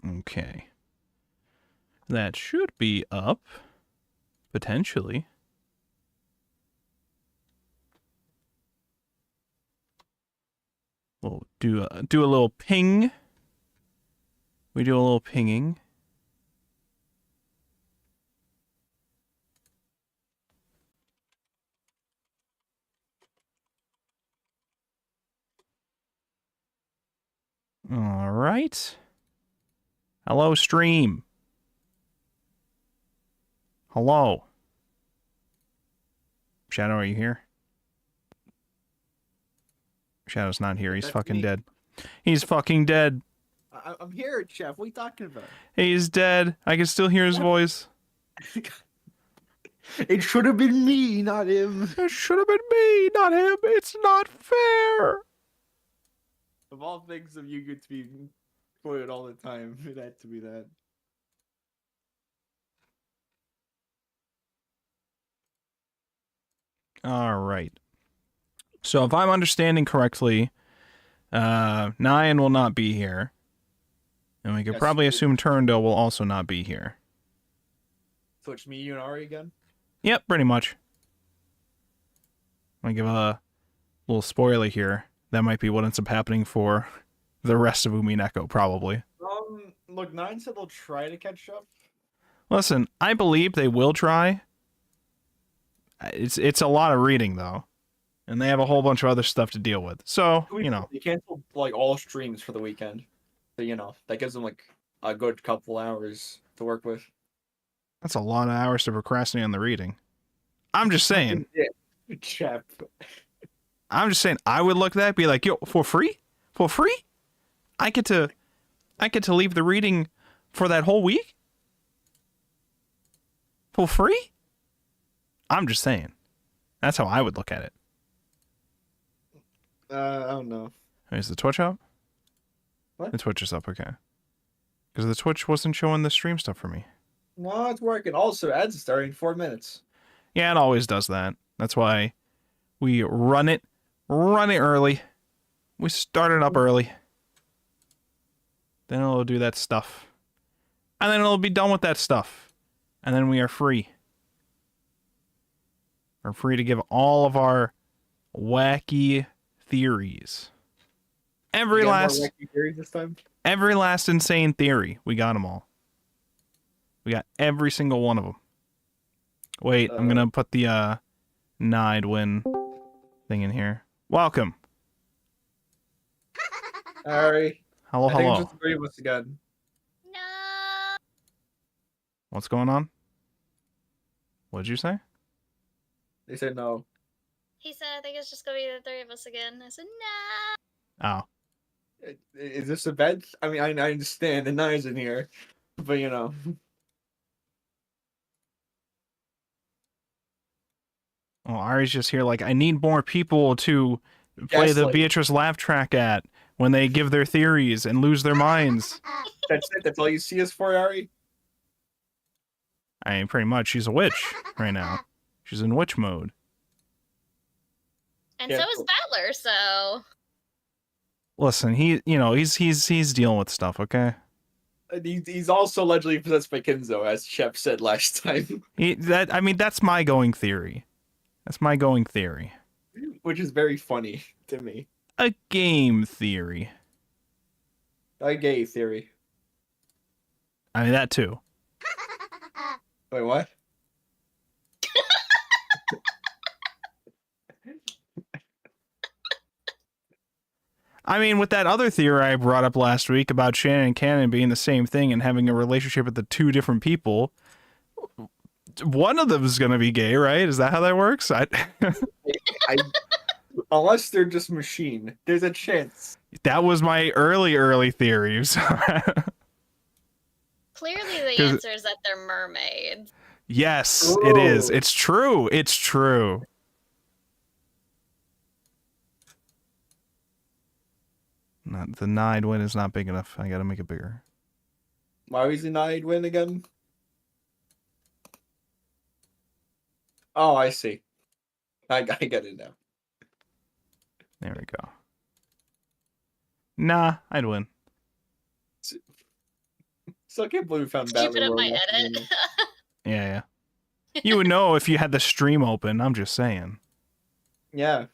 Okay. That should be up. Potentially. We'll do a little ping. We do a little pinging. All right. Hello, stream. Hello. Shadow, are you here? Shadow's not here. He's fucking dead. He's fucking dead. I'm here, Chef. What are you talking about? He's dead. I can still hear his voice. It should have been me, not him. It should have been me, not him. It's not fair. Of all things of you get to be quoted all the time, it had to be that. All right. So if I'm understanding correctly, Nyan will not be here. And we could probably assume Turndale will also not be here. So it's me, you, and Ari again? Yep, pretty much. I'm gonna give a little spoiler here. That might be what ends up happening for the rest of Umineko, probably. Look, Nine said they'll try to catch up. Listen, I believe they will try. It's a lot of reading, though. And they have a whole bunch of other stuff to deal with. So, you know. They canceled, like, all streams for the weekend. So, you know, that gives them, like, a good couple hours to work with. That's a lot of hours to procrastinate on the reading. I'm just saying. Yeah, Chef. I'm just saying, I would look at that, be like, yo, for free? For free? I get to leave the reading for that whole week? For free? I'm just saying. That's how I would look at it. I don't know. Is the Twitch up? What? The Twitch is up, okay. Because the Twitch wasn't showing the stream stuff for me. No, it's working. Also, ads starting in 4 minutes. Yeah, it always does that. That's why we run it early. We start it up early. Then it'll do that stuff. And then it'll be done with that stuff. And then we are free. We're free to give all of our wacky theories. Every last wacky theories this time? Every last insane theory. We got them all. We got every single one of them. Wait, I'm gonna put the Nidewin thing in here. Welcome. Ari. Hello, I think hello. it's just the three of us again. No. What's going on? What'd you say? They said no. He said, I think it's just gonna be the three of us again. I said, no. Oh. Is this a bet? I mean, I understand the Nine's in here, but you know. Well, Ari's just here like, I need more people to play the Beatrice laugh track at when they give their theories and lose their minds. That's it? That's all you see us for, Ari? I mean, pretty much, she's a witch right now. She's in witch mode. And so is Battler, so... Listen, he's dealing with stuff, okay? He's also allegedly possessed by Kinzo, as Shep said last time. That's my going theory. That's my going theory. Which is very funny to me. A game theory. A gay theory. I mean, that too. Wait, what? I mean, with that other theory I brought up last week about Shannon and Cannon being the same thing and having a relationship with the two different people, one of them is going to be gay, right? Is that how that works? Unless they're just machine, there's a chance. That was my early theory. Clearly the answer is that they're mermaids. Yes, It is. It's true. It's true. The Nidewin is not big enough. I gotta make it bigger. Why was the Nidewin again? Oh, I see. I get it now. There we go. Nah, I'd win. Still can't believe we found Did you Battle put up my Royale. edit? Yeah. You would know if you had the stream open. I'm just saying. Yeah.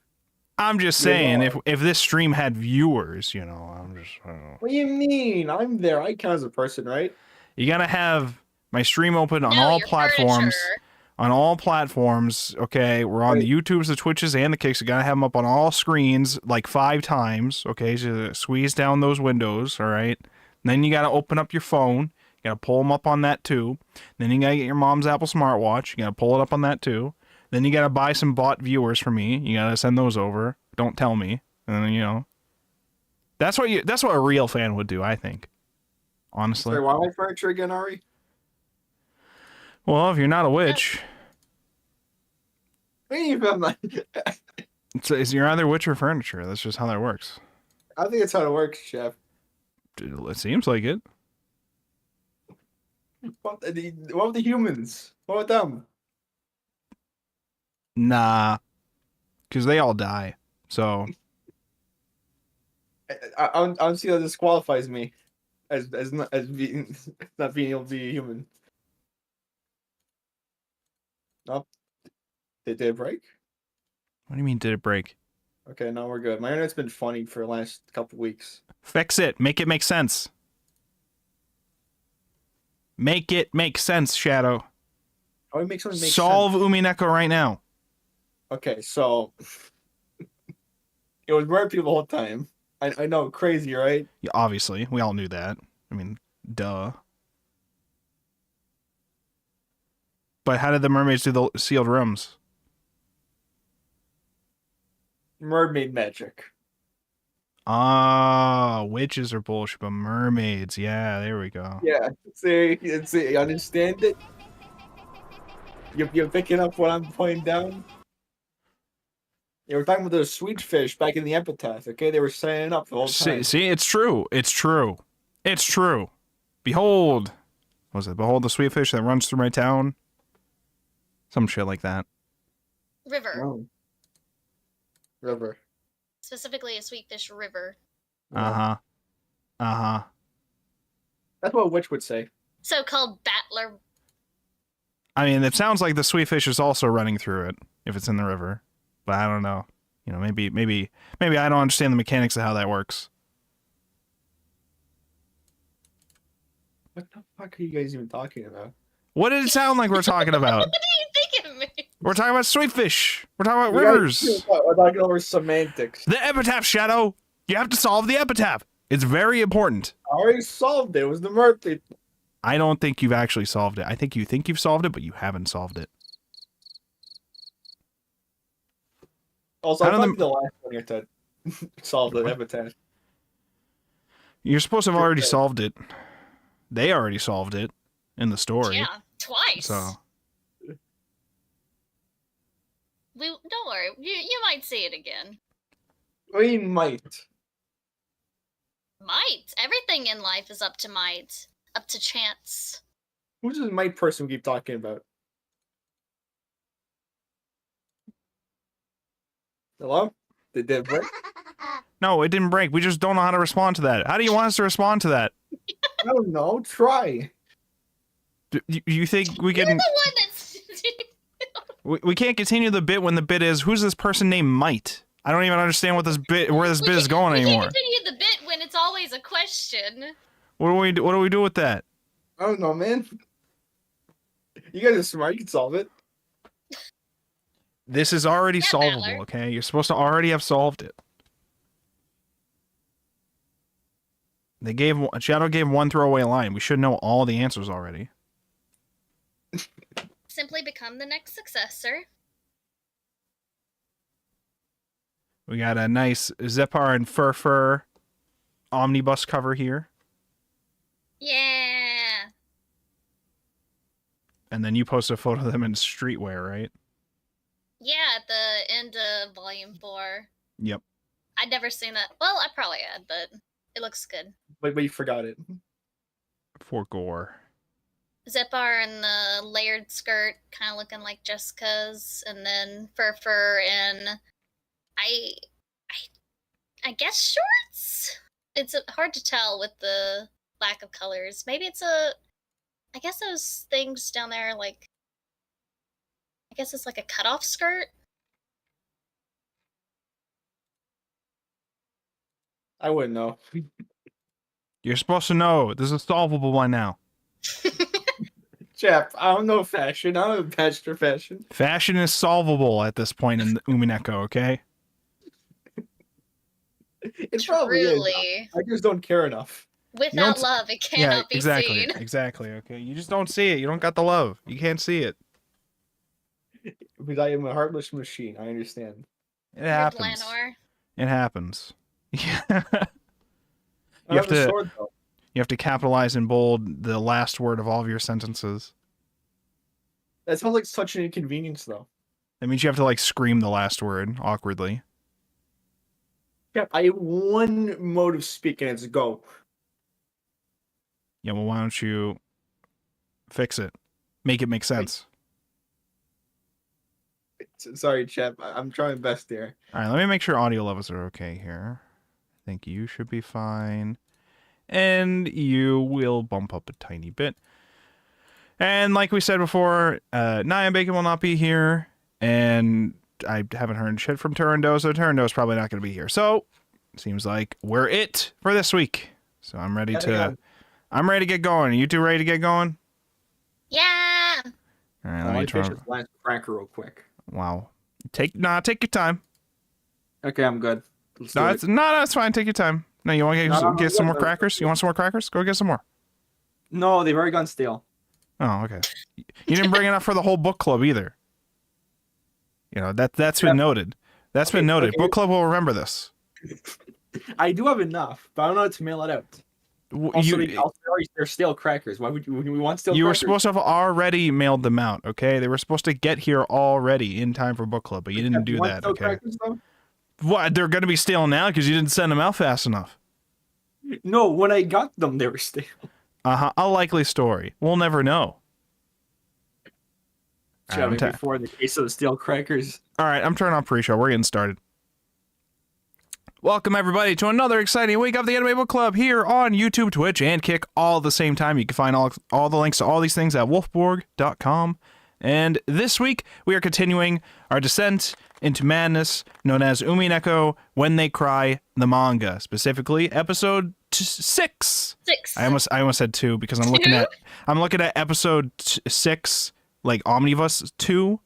I'm just You would saying, know. if this stream had viewers, you know, I don't know. What do you mean? I'm there. I count as a person, right? You gotta have my stream open on No, all your platforms. furniture. On all platforms, okay? We're on the YouTubes, the Twitches, and the Kicks. You gotta have them up on all screens like 5 times, okay? So squeeze down those windows, all right? And then you gotta open up your phone. You gotta pull them up on that too. Then you gotta get your mom's Apple smartwatch. You gotta pull it up on that too. Then you gotta buy some bot viewers for me. You gotta send those over. Don't tell me. And then, you know, that's what a real fan would do, I think. Honestly. Sorry, why am I furniture again, Ari? Well, if you're not a witch, I think you're either witch or furniture. That's just how that works. that's how it works, Chef. It seems like it. What about the humans? What about them? Nah, because they all die. So I don't see how this disqualifies me as being not being able to be a human. Oh, did it break? what do you mean? Did it break? Okay, now we're good. My internet's been funny for the last couple weeks. Fix it. Make it make sense. Make it make sense, Shadow. How do we make something make Solve sense? Umineko right now. Okay, so it was murder people the whole time. I know, crazy, right? Yeah, obviously, we all knew that. I mean, duh. But how did the mermaids do the sealed rooms? Mermaid magic. Ah, witches are bullshit, but mermaids, yeah, there we go. Yeah, see, you understand it? You're picking up what I'm pointing down? Yeah, we're talking about those sweet fish back in the epitaph, okay? They were saying up the whole time. See, it's true. It's true. It's true. Behold, what was it? Behold the sweet fish that runs through my town. Some shit like that. River. Oh. River. Specifically a sweetfish river. Uh-huh. Uh-huh. That's what a witch would say. So-called battler. I mean, it sounds like the sweet fish is also running through it if it's in the river. But I don't know. You know, maybe I don't understand the mechanics of how that works. What the fuck are you guys even talking about? What did it sound like we're talking about? What do you think of me? We're talking about sweet fish. We're talking about We gotta- rivers. We're talking over semantics. The epitaph, Shadow. You have to solve the epitaph. It's very important. I already solved it. It was the mermaid. I don't think you've actually solved it. I think you've solved it, but you haven't solved it. Also, How I do thought the last one you had to solve the epitaph. You're supposed to have already solved it. They already solved it in the story. Yeah, twice. So Don't worry. You might see it again. We might. Might. Everything in life is up to might. Up to chance. Who's this might person we keep talking about? Hello? Did it break? no, it didn't break. We just don't know how to respond to that. How do you want us to respond to that? I don't know. Try. You think we You're can? the one that's... We can't continue the bit when the bit is who's this person named Might? I don't even understand what this bit where this bit is going we anymore. can't continue the bit when it's always a question. What do we do with that? I don't know, man. You guys are smart. You can solve it. This is already Yeah, solvable, Battler. okay? You're supposed to already have solved it. Shadow gave one throwaway line. We should know all the answers already. Simply become the next successor. We got a nice Zepar and Fur omnibus cover here. Yeah. And then you post a photo of them in streetwear, right? Yeah, at the end of Volume 4. Yep. I'd never seen it. Well, I probably had, but it looks good. But you forgot it. For gore. Zepar in the layered skirt, kind of looking like Jessica's, and then Fur in, I guess shorts? It's hard to tell with the lack of colors. Maybe it's a. I guess those things down there, like. I guess it's like a cutoff skirt. I wouldn't know. You're supposed to know. This is a solvable one now. Jeff, I don't know fashion. I'm a bachelor fashion. Fashion is solvable at this point in the Umineko, okay? It probably is. Truly. I just don't care enough. Without love, it cannot be exactly, seen. exactly, okay? You just don't see it. You don't got the love. You can't see it. Because I am a heartless machine. I understand. It happens. Lanor. It happens. Yeah. I You have a to- sword, though. You have to capitalize in bold the last word of all of your sentences. That sounds like such an inconvenience, though. That means you have to like scream the last word awkwardly. Jeff, I have one mode of speaking. It's go. Yeah, well, why don't you fix it? Make it make sense. Sorry, Jeff. I'm trying my best there. All right, let me make sure audio levels are okay here. I think you should be fine. And you will bump up a tiny bit. And like we said before, Nia Bacon will not be here. And I haven't heard shit from Turando, so Turando's probably not going to be here. So, seems like we're it for this week. So I'm ready I'm ready to get going. Are you two ready to get going? Yeah. All right, Let let me me try. finish this last cracker real quick. Wow. Take your time. Okay, I'm good. Let's do No, it. it's fine. Take your time. No, you want to get some more crackers? You want some more crackers? Go get some more. No, they've already gone stale. Oh, okay. You didn't bring enough for the whole book club either. You know, that's been noted. That's been noted. Okay. Book club will remember this. I do have enough, but I don't know how to mail it out. Also, they're stale crackers. Why would we want stale You were crackers? supposed to have already mailed them out, okay? They were supposed to get here already in time for book club, but you didn't do Want that, stale okay? crackers, though? What? They're going to be stale now because you didn't send them out fast enough. No, when I got them, they were stale. A likely story. We'll never know. All right, Before the case of the stale crackers. All right, I'm turning on pre-show. We're getting started. Welcome, everybody, to another exciting week of the Anime Book Club here on YouTube, Twitch, and Kick all at the same time. You can find all the links to all these things at wolfborg.com. And this week, we are continuing our descent into madness known as Umineko When They Cry, the manga. Specifically, episode 6. I almost said 2 because I'm looking at episode 6, like omnibus 2,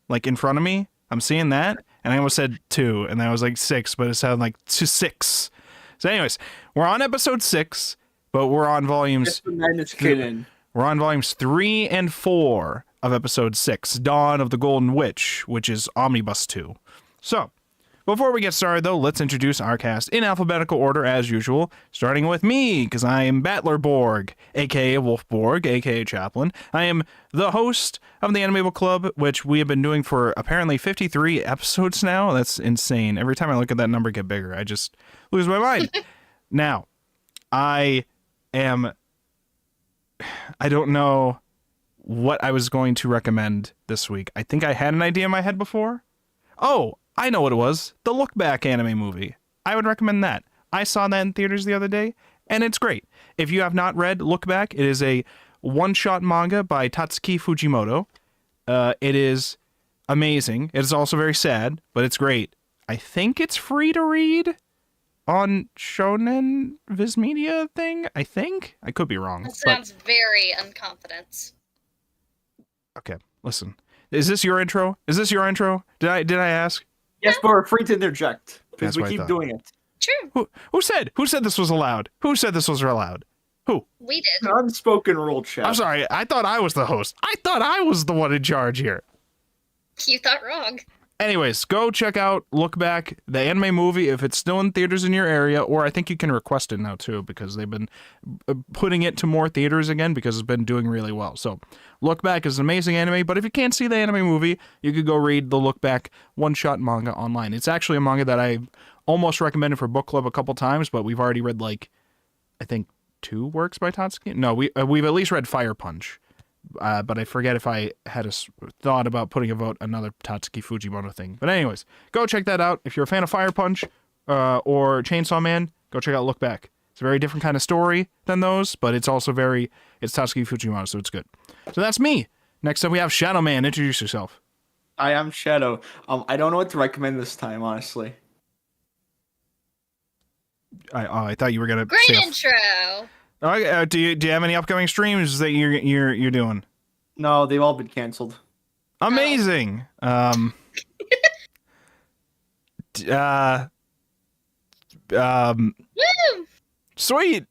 like in front of me. I'm seeing that. And I almost said 2, and I was like 6, but it sounded like 6. So anyways, we're on episode 6, but we're on volumes... We're on volumes 3 and 4 of episode 6, Dawn of the Golden Witch, which is Omnibus 2. So, before we get started, though, let's introduce our cast in alphabetical order as usual, starting with me, because I am Battlerborg, aka Wolfborg, aka Chaplain. I am the host of the Anime Book Club, which we have been doing for apparently 53 episodes now. That's insane. Every time I look at that number get bigger, I just lose my mind. Now, I don't know what I was going to recommend this week. I think I had an idea in my head before. Oh, I know what it was. The Look Back anime movie. I would recommend that. I saw that in theaters the other day, and it's great. If you have not read Look Back, it is a one-shot manga by Tatsuki Fujimoto. It is amazing. It is also very sad, but it's great. I think it's free to read on Shonen Viz Media thing, I think. I could be wrong. That sounds very unconfident. Okay, listen. Is this your intro? Did I ask? Yes, but we're free to interject because That's we what I keep thought. doing it. True. Who said this was allowed? Who said this was allowed? Who? We did. Unspoken rule, chat. I'm sorry. I thought I was the host. I thought I was the one in charge here. You thought wrong. Anyways, go check out Look Back, the anime movie, if it's still in theaters in your area, or I think you can request it now too, because they've been putting it to more theaters again because it's been doing really well. So, Look Back is an amazing anime, but if you can't see the anime movie, you could go read the Look Back one-shot manga online. It's actually a manga that I almost recommended for book club a couple times, but we've already read, like, I think 2 works by Tatsuki. No, we've at least read Fire Punch. But I forget if I had a thought about putting a vote another Tatsuki Fujimoto thing. But anyways, go check that out. If you're a fan of Fire Punch or Chainsaw Man, go check out Look Back. It's a very different kind of story than those, but it's also it's Tatsuki Fujimura, so it's good. So that's me. Next up, we have Shadow Man. Introduce yourself. I am Shadow. I don't know what to recommend this time, honestly. I thought you were gonna Great say intro. do you have any upcoming streams that you're doing? No, they've all been canceled. Amazing. Woo! Sweet.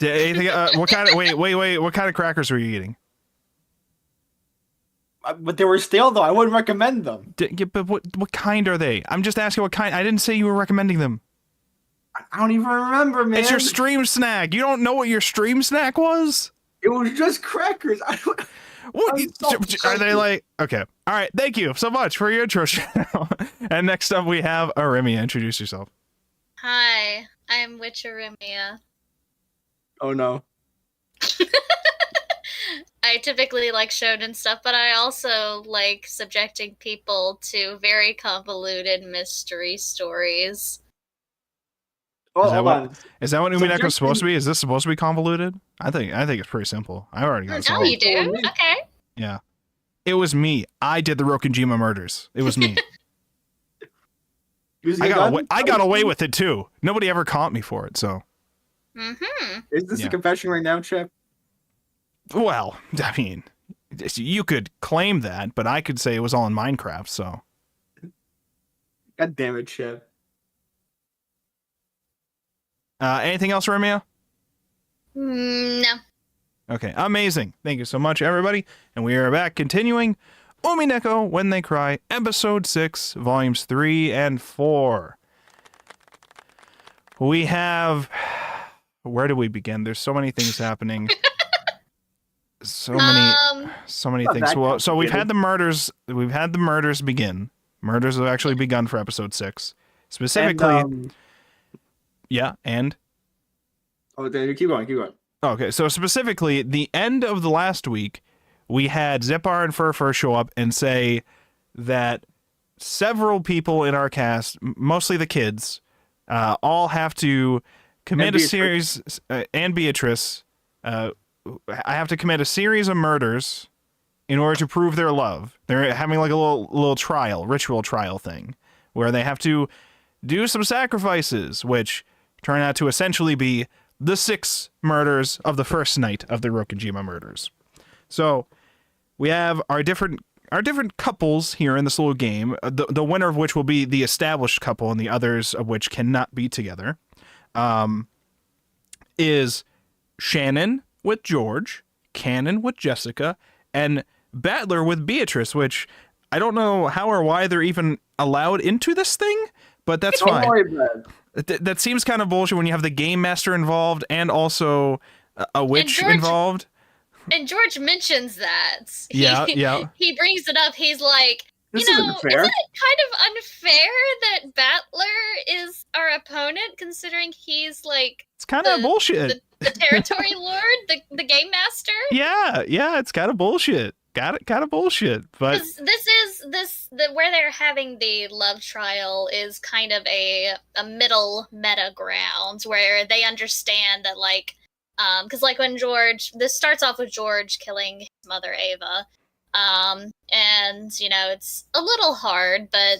Anything? What kind of wait? What kind of crackers were you eating? But they were stale, though. I wouldn't recommend them. But what kind are they? I'm just asking what kind. I didn't say you were recommending them. I don't even remember, man. It's your stream snack. You don't know what your stream snack was? It was just crackers. What are they like? Okay. All right. Thank you so much for your intro, Shadow. And next up, we have Arimia. Introduce yourself. Hi, I'm Witcherimia. Oh, no. I typically like shonen stuff, but I also like subjecting people to very convoluted mystery stories. Oh, Is that hold on. Is that what Umineko is supposed to be? Is this supposed to be convoluted? I think it's pretty simple. I already got it Oh, solved. you do? Okay. Yeah. It was me. I did the Rokenjima murders. It was me. I got away with it too. Nobody ever caught me for it, so. Mm-hmm. Is this a confession right now, Chip? Well, I mean, you could claim that, but I could say it was all in Minecraft, so. God damn it, Chip. Anything else, Ramia? No. Okay, amazing. Thank you so much, everybody. And we are back continuing Umineko When They Cry, Episode 6, Volumes 3 and 4. We have... Where do we begin? There's so many things happening. So many things. Well, so we've had the murders. We've had the murders begin. Murders have actually begun for Episode 6. Specifically... And, yeah, and? Oh, keep going. Okay, so specifically, the end of the last week, we had Zippar and Furfur show up and say that several people in our cast, mostly the kids, all have to commit a series, and Beatrice, I have to commit a series of murders in order to prove their love. They're having like a little trial, ritual trial thing, where they have to do some sacrifices, which turn out to essentially be the 6 murders of the first night of the Rokenjima murders. So we have our different couples here in this little game, the winner of which will be the established couple and the others of which cannot be together, is Shannon with George, Cannon with Jessica, and Battler with Beatrice, which I don't know how or why they're even allowed into this thing, but that's fine. Don't worry about it. That seems kind of bullshit when you have the game master involved and also a witch involved. And George mentions that. Yeah. He brings it up. He's like, This isn't isn't fair. it kind of unfair that Battler is our opponent, considering he's like It's kind of bullshit. The territory lord, the game master? Yeah, it's kind of bullshit. Kind of bullshit. But Where they're having the love trial is kind of a middle meta ground where they understand that because when this starts off with George killing his mother Ava, and it's a little hard, but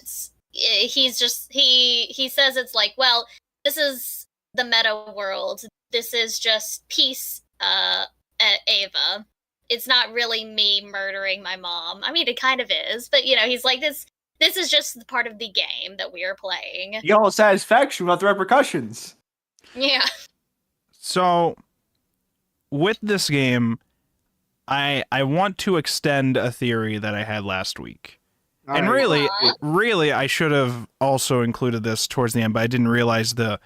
he says it's like, well, this is the meta world. This is just peace, Ava. It's not really me murdering my mom. I mean, it kind of is, but he's like, this is just part of the game that we are playing. You get all satisfaction without the repercussions. Yeah. So, with this game, I want to extend a theory that I had last week. And really, I should have also included this towards the end, but I didn't realize the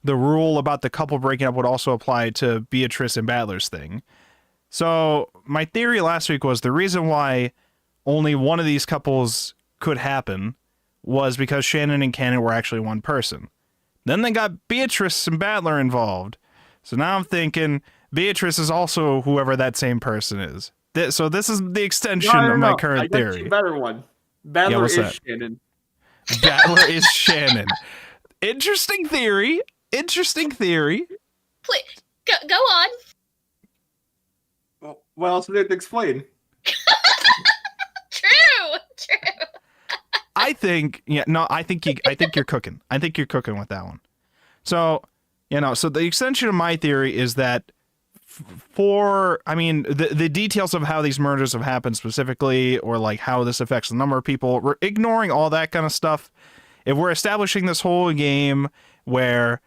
rule about the couple breaking up would also apply to Beatrice and Battler's thing. So my theory last week was the reason why only one of these couples could happen was because Shannon and Cannon were actually one person. Then they got Beatrice and Battler involved. So now I'm thinking Beatrice is also whoever that same person is. So this is the extension of my current theory. I got a better one. Battler is Shannon. Battler is Shannon. Interesting theory. Please, go on. Well, what else would there to explain? True. I think you're cooking. I think you're cooking with that one. So, so the extension of my theory is that the details of how these murders have happened specifically, or like how this affects the number of people, we're ignoring all that kind of stuff. If we're establishing this whole game where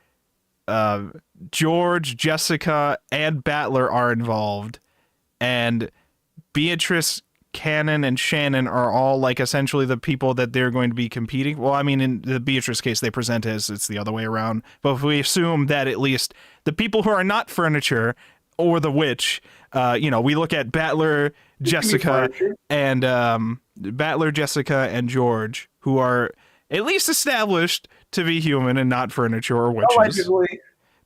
George, Jessica, and Battler are involved, and Beatrice, Cannon, and Shannon are all like essentially the people that they're going to be competing. Well, I mean, in the Beatrice case, they present as it's the other way around. But if we assume that at least the people who are not furniture or the witch, we look at Battler, Jessica, and George, who are at least established to be human and not furniture or witches.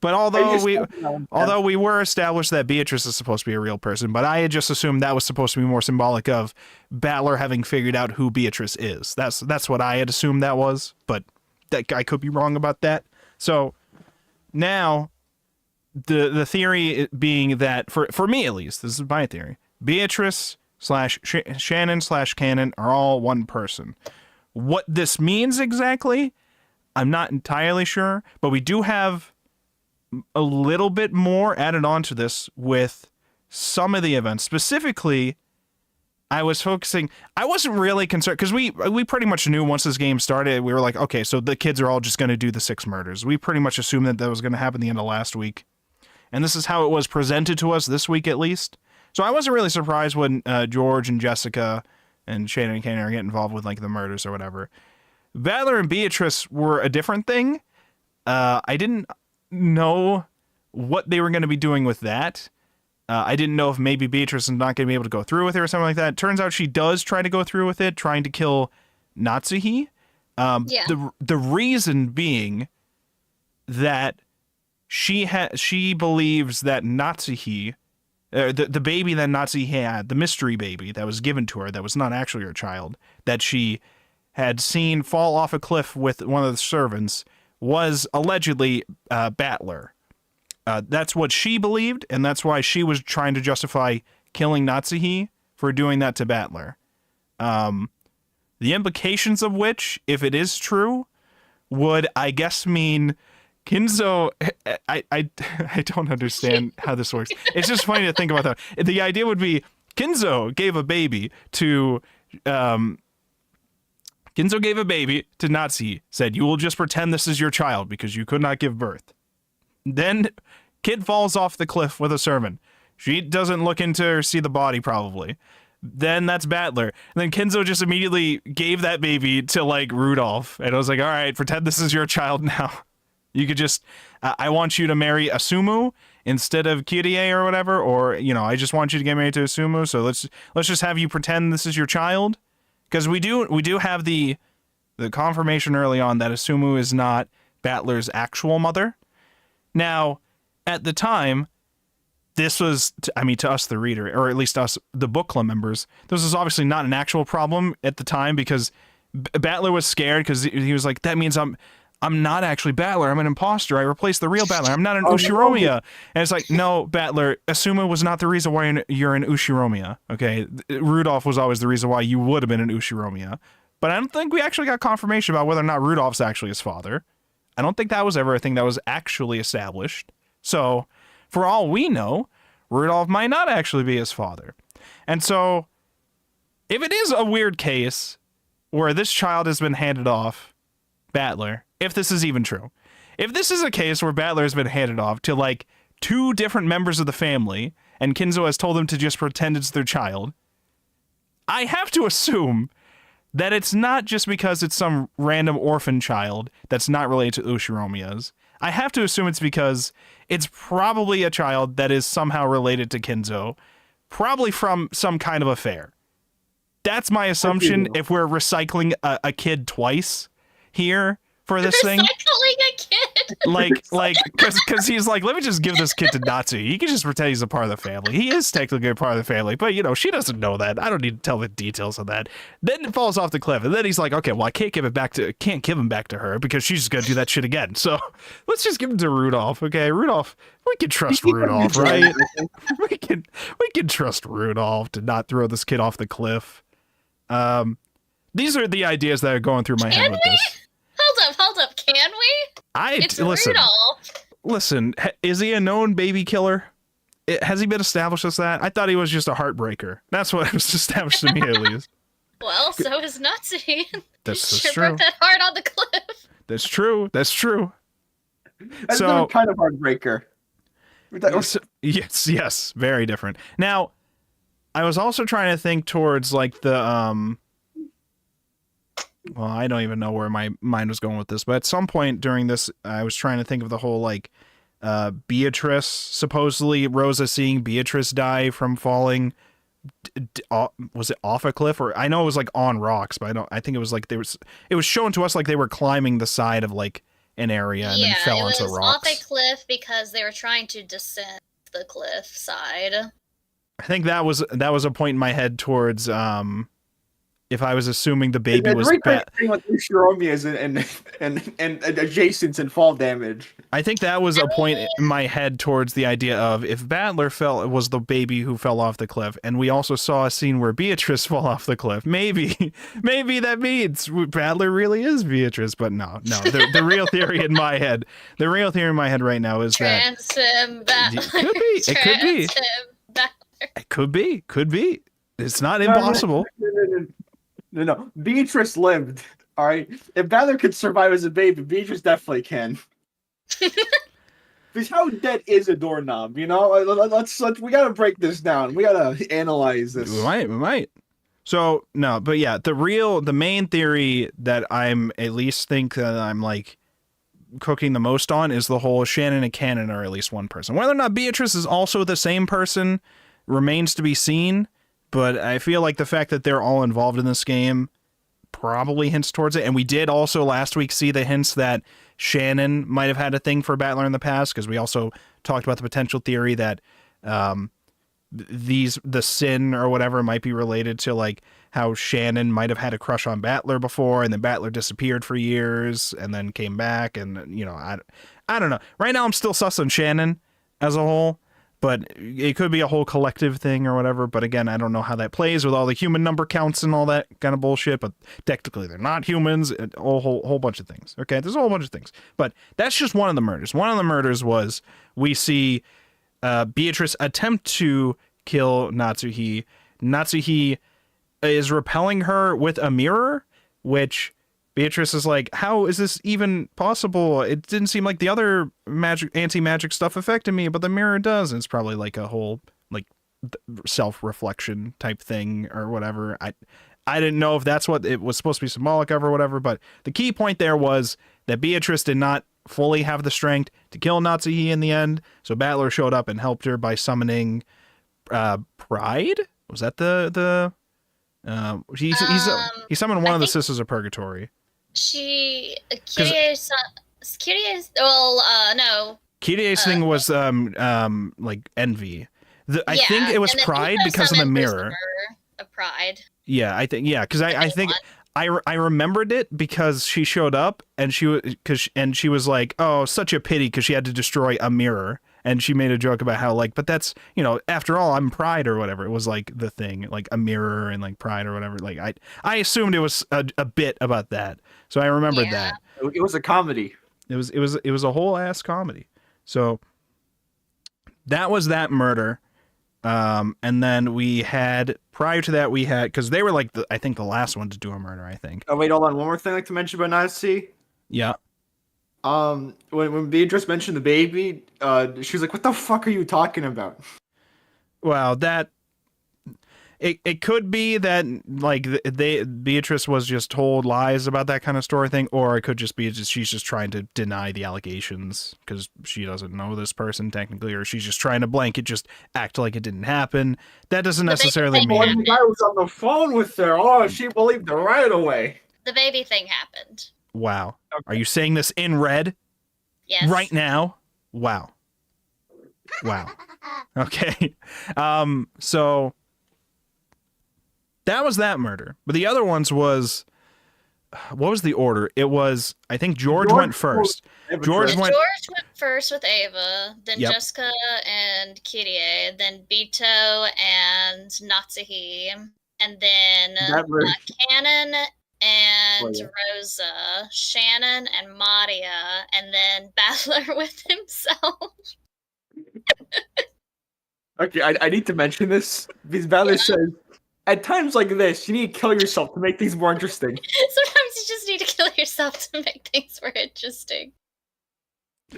But although we were established that Beatrice is supposed to be a real person, but I had just assumed that was supposed to be more symbolic of Battler having figured out who Beatrice is. That's what I had assumed that was, but I could be wrong about that. So now the theory being that for me at least, this is my theory, Beatrice / Shannon / Cannon are all one person. What this means exactly, I'm not entirely sure, but we do have a little bit more added on to this with some of the events. Specifically, I wasn't really concerned because we pretty much knew once this game started, we were like, okay, so the kids are all just going to do the 6 murders. We pretty much assumed that was going to happen at the end of last week. And this is how it was presented to us this week, at least. So I wasn't really surprised when George and Jessica and Shannon and Cannon are getting involved with like the murders or whatever. Battler and Beatrice were a different thing. I didn't know what they were going to be doing with that. I didn't know if maybe Beatrice is not going to be able to go through with it or something like that. Turns out she does try to go through with it, trying to kill Natsuhi. The reason being that she believes that Natsuhi, the baby that Natsuhi had, the mystery baby that was given to her, that was not actually her child, that she had seen fall off a cliff with one of the servants, was allegedly Battler. That's what she believed, and that's why she was trying to justify killing Natsuhi for doing that to Battler. The implications of which, if it is true, would, I guess, mean Kinzo... I don't understand how this works. It's just funny to think about that. The idea would be Kinzo gave a baby to... Kinzo gave a baby to Natsuhi, said, you will just pretend this is your child because you could not give birth. Then kid falls off the cliff with a servant. She doesn't look into or see the body, probably. Then that's Battler. And then Kinzo just immediately gave that baby to, like, Rudolph. And I was like, all right, pretend this is your child now. You could just, I want you to marry Asumu instead of Kirie or whatever. Or, I just want you to get married to Asumu. So let's just have you pretend this is your child. Because we do have the confirmation early on that Asumu is not Battler's actual mother. Now, at the time, this was, to us, the reader, or at least us, the book club members, this was obviously not an actual problem at the time because Battler was scared because he was like, that means I'm not actually Battler. I'm an imposter. I replaced the real Battler. I'm not an Ushiromiya. And it's like, no, Battler, Asuma was not the reason why you're an Ushiromiya. Okay, Rudolph was always the reason why you would have been an Ushiromiya. But I don't think we actually got confirmation about whether or not Rudolph's actually his father. I don't think that was ever a thing that was actually established. So, for all we know, Rudolph might not actually be his father. And so, if it is a weird case where this child has been handed off, Battler, if this is even true, if this is a case where Battler has been handed off to, like, 2 different members of the family, and Kinzo has told them to just pretend it's their child, I have to assume that it's not just because it's some random orphan child that's not related to Ushiromiya's. I have to assume it's because it's probably a child that is somehow related to Kinzo, probably from some kind of affair. That's my assumption if we're recycling a kid twice here for this thing. Recycling a kid? because he's like, let me just give this kid to Natsu. He can just pretend he's a part of the family. He is technically a part of the family, but she doesn't know that. I don't need to tell the details of that. Then it falls off the cliff, and then he's like, okay, well, I can't give him back to her because she's just gonna do that shit again. So let's just give him to Rudolph. Okay, Rudolph, we can trust Rudolph, right? we can trust Rudolph to not throw this kid off the cliff. These are the ideas that are going through my head with this. Hold up, can we? Listen. Rudolph. Listen, is he a known baby killer? Has he been established as that? I thought he was just a heartbreaker. That's what it was established to me, at least. Well, so is Nazi. That's true. Broke that heart on the cliff. That's true. That's so kind of heartbreaker. Yes, very different. Now, I was also trying to think towards like the well, I don't even know where my mind was going with this, but at some point during this, I was trying to think of the whole like Beatrice, supposedly Rosa seeing Beatrice die from falling. Was it off a cliff, or I know it was like on rocks, but I think it was like it was shown to us like they were climbing the side of like an area and then fell onto rocks. Yeah, it was off a cliff because they were trying to descend the cliff side. I think that was a point in my head towards if I was assuming the baby was bad. Like Shiromiya's and adjacents and fall damage. I think that was a point in my head towards the idea of if Battler was the baby who fell off the cliff, and we also saw a scene where Beatrice fell off the cliff. Maybe that means Battler really is Beatrice, but no. The real theory in my head, right now is that it could be. It's not impossible. No. Beatrice lived. All right. If Battler could survive as a baby, Beatrice definitely can. Because how dead is a doorknob? We gotta break this down. We gotta analyze this. We might. So no, but yeah, the main theory that I'm at least think that I'm like cooking the most on is the whole Shannon and Cannon are at least one person. Whether or not Beatrice is also the same person remains to be seen. But I feel like the fact that they're all involved in this game probably hints towards it. And we did also last week see the hints that Shannon might have had a thing for Battler in the past, because we also talked about the potential theory that the sin or whatever might be related to like how Shannon might have had a crush on Battler before, and then Battler disappeared for years and then came back. And, I don't know. Right now I'm still sus on Shannon as a whole. But it could be a whole collective thing or whatever. But again, I don't know how that plays with all the human number counts and all that kind of bullshit. But technically, they're not humans. A whole bunch of things. Okay, there's a whole bunch of things. But that's just one of the murders. One of the murders was we see Beatrice attempt to kill Natsuhi. Natsuhi is repelling her with a mirror, which Beatrice is like, how is this even possible? It didn't seem like the other anti-magic stuff affected me, but the mirror does. And it's probably like a whole like self-reflection type thing or whatever. I didn't know if that's what it was supposed to be symbolic of or whatever, but the key point there was that Beatrice did not fully have the strength to kill Natsuhi in the end. So Battler showed up and helped her by summoning Pride. Was that he summoned one of the Sisters of Purgatory. Kyrie's thing was like envy. I think it was Pride because of the mirror. Of Pride. Yeah, I think because I think I remembered it because she showed up and she was like, oh, such a pity because she had to destroy a mirror. And she made a joke about how, like, but that's, after all, I'm Pride or whatever. It was like the thing, like a mirror and like Pride or whatever. Like I assumed it was a bit about that. So I remembered that. It was a comedy. It was a whole ass comedy. So that was that murder. And then prior to that, because they were like, I think the last one to do a murder, I think. Oh, wait, hold on. One more thing I'd like to mention about Nazi. Yeah. When Beatrice mentioned the baby, she was like, "What the fuck are you talking about?" Well, it could be that like Beatrice was just told lies about that kind of story thing, or it could just be she's just trying to deny the allegations because she doesn't know this person technically, or she's just trying to blanket, just act like it didn't happen. That doesn't necessarily mean. When the guy was on the phone with her, she believed her right away. The baby thing happened. Wow. Okay. Are you saying this in red? Yes. Right now? Wow. Okay. So that was that murder. But the other ones was, what was the order? It was, I think George went first. George went first with Ava, then Jessica and Kirie, then Bito and Natsuhi, and then Cannon and Rosa, Shannon and Maria, and then Battler with himself. Okay, I need to mention this because Battler says, at times like this, you need to kill yourself to make things more interesting. Sometimes you just need to kill yourself to make things more interesting.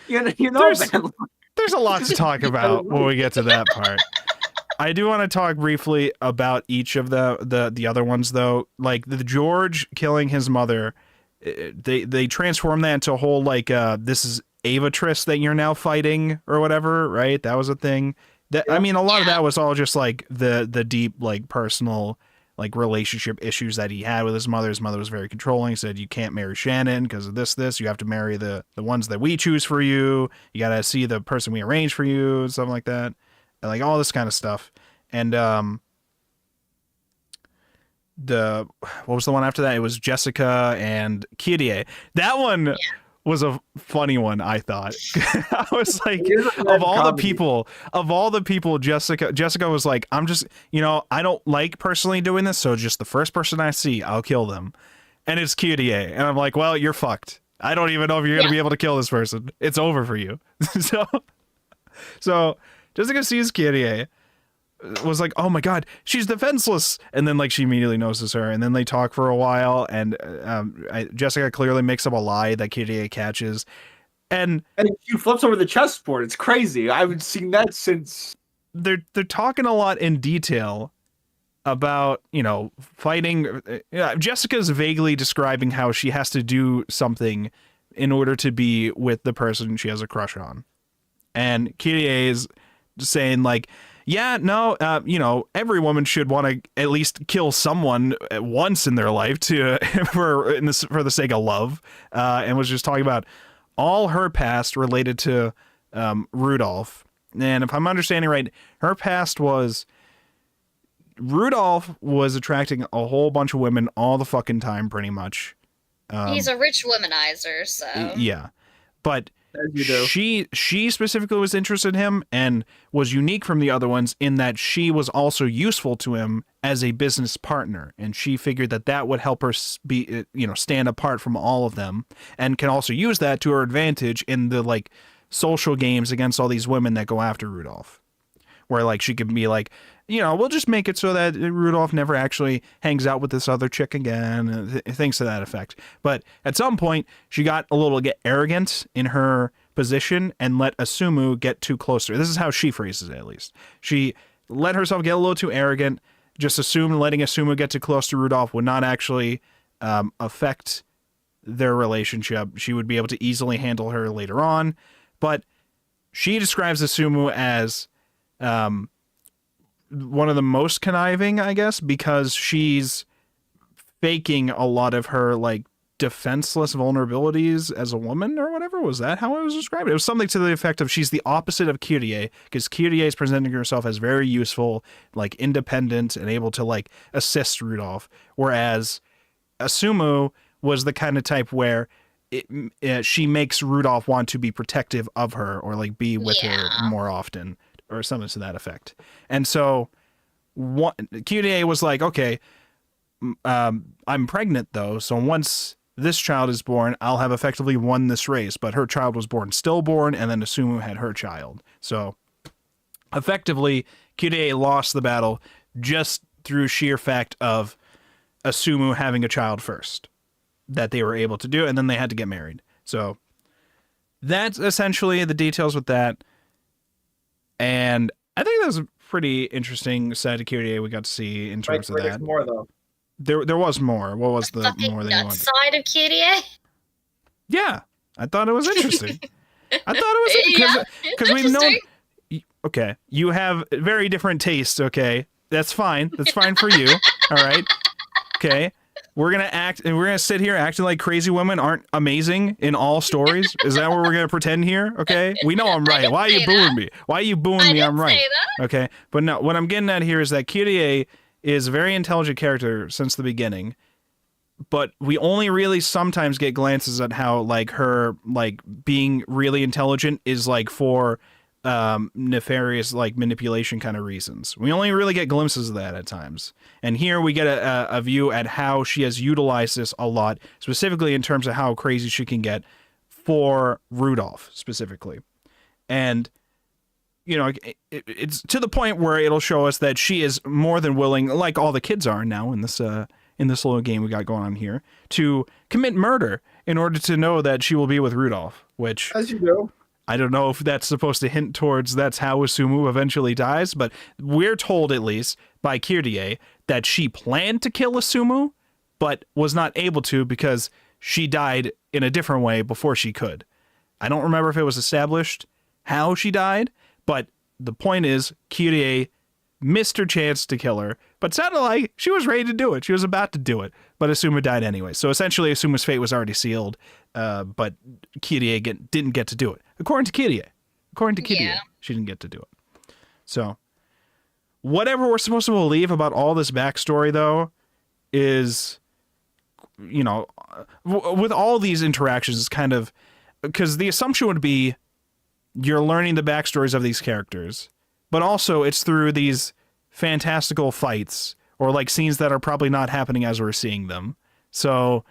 There's a lot to talk about when we get to that part. I do want to talk briefly about each of the other ones, though. Like the George killing his mother, they transform that into a whole like this is Avatress that you're now fighting or whatever, right? That was a thing. That I mean, a lot of that was all just like the deep like personal like relationship issues that he had with his mother. His mother was very controlling, said you can't marry Shannon because of this, you have to marry the ones that we choose for you. You got to see the person we arrange for you, something like that. And like all this kind of stuff. And what was the one after that? It was Jessica and Kirie. That one was a funny one, I thought. I was like, of all the people, Jessica was like, I'm just, I don't like personally doing this, so just the first person I see, I'll kill them. And it's Kirie. And I'm like, well, you're fucked. I don't even know if you're going to be able to kill this person. It's over for you. So Jessica sees Kirie, was like, oh my god, she's defenseless, and then like she immediately notices her, and then they talk for a while, and Jessica clearly makes up a lie that Kirie catches, and she flips over the chessboard. It's crazy. I haven't seen that since. They're talking a lot in detail about fighting. Jessica's vaguely describing how she has to do something in order to be with the person she has a crush on, and Kirie is saying like, yeah, no, every woman should want to at least kill someone once in their life for the sake of love, and was just talking about all her past related to Rudolph. And if I'm understanding right, her past was Rudolph was attracting a whole bunch of women all the fucking time, pretty much. He's a rich womanizer, so yeah, but. She specifically was interested in him and was unique from the other ones in that she was also useful to him as a business partner, and she figured that would help her be stand apart from all of them, and can also use that to her advantage in the like social games against all these women that go after Rudolph, where like she could be like, we'll just make it so that Rudolph never actually hangs out with this other chick again, things to that effect. But at some point, she got a little arrogant in her position and let Asumu get too close to her. This is how she phrases it, at least. She let herself get a little too arrogant, just assumed letting Asumu get too close to Rudolph would not actually affect their relationship. She would be able to easily handle her later on. But she describes Asumu as one of the most conniving, I guess, because she's faking a lot of her like defenseless vulnerabilities as a woman or whatever. Was that how it was described? It was something to the effect of she's the opposite of Kirie, because Kirie is presenting herself as very useful, like independent and able to like assist Rudolph, whereas Asumu was the kind of type where she makes Rudolph want to be protective of her or like be with her more often, or something to that effect. And so Kirie was like, okay, I'm pregnant though, so once this child is born, I'll have effectively won this race. But her child was born stillborn, and then Asumu had her child. So effectively, Kirie lost the battle just through sheer fact of Asumu having a child first that they were able to do, and then they had to get married. So that's essentially the details with that. And I think that was a pretty interesting side of Kirie we got to see in terms of that. There's more though. There was more. What was the more that you wanted? Side of Kirie? Yeah, I thought it was interesting. I thought it was because we've known. Okay, you have very different tastes. Okay, that's fine. That's fine for you. All right. Okay, we're gonna sit here acting like crazy women aren't amazing in all stories. Is that what we're gonna pretend here? Okay, we know I'm right. Why are you booing me? Why are you booing me? I'm right. Okay, but no, what I'm getting at here is that Kyrie is a very intelligent character since the beginning, but we only really sometimes get glances at how like her like being really intelligent is like for nefarious like manipulation kind of reasons. We only really get glimpses of that at times, and here we get a view at how she has utilized this a lot, specifically in terms of how crazy she can get for Rudolph specifically. And you know, it's to the point where it'll show us that she is more than willing, like all the kids are now in this little game we got going on here, to commit murder in order to know that she will be with Rudolph, which, as you do. I don't know if that's supposed to hint towards that's how Asumu eventually dies, but we're told, at least by Kyrie, that she planned to kill Asumu, but was not able to because she died in a different way before she could. I don't remember if it was established how she died, but the point is, Kyrie missed her chance to kill her, but sounded like she was ready to do it. She was about to do it, but Asuma died anyway. So essentially, Asuma's fate was already sealed, but Kyrie didn't get to do it. According to Kyrie. Yeah. She didn't get to do it. So, whatever we're supposed to believe about all this backstory, though, is, you know, with all these interactions, it's kind of, because the assumption would be you're learning the backstories of these characters, but also it's through these fantastical fights or like scenes that are probably not happening as we're seeing them. So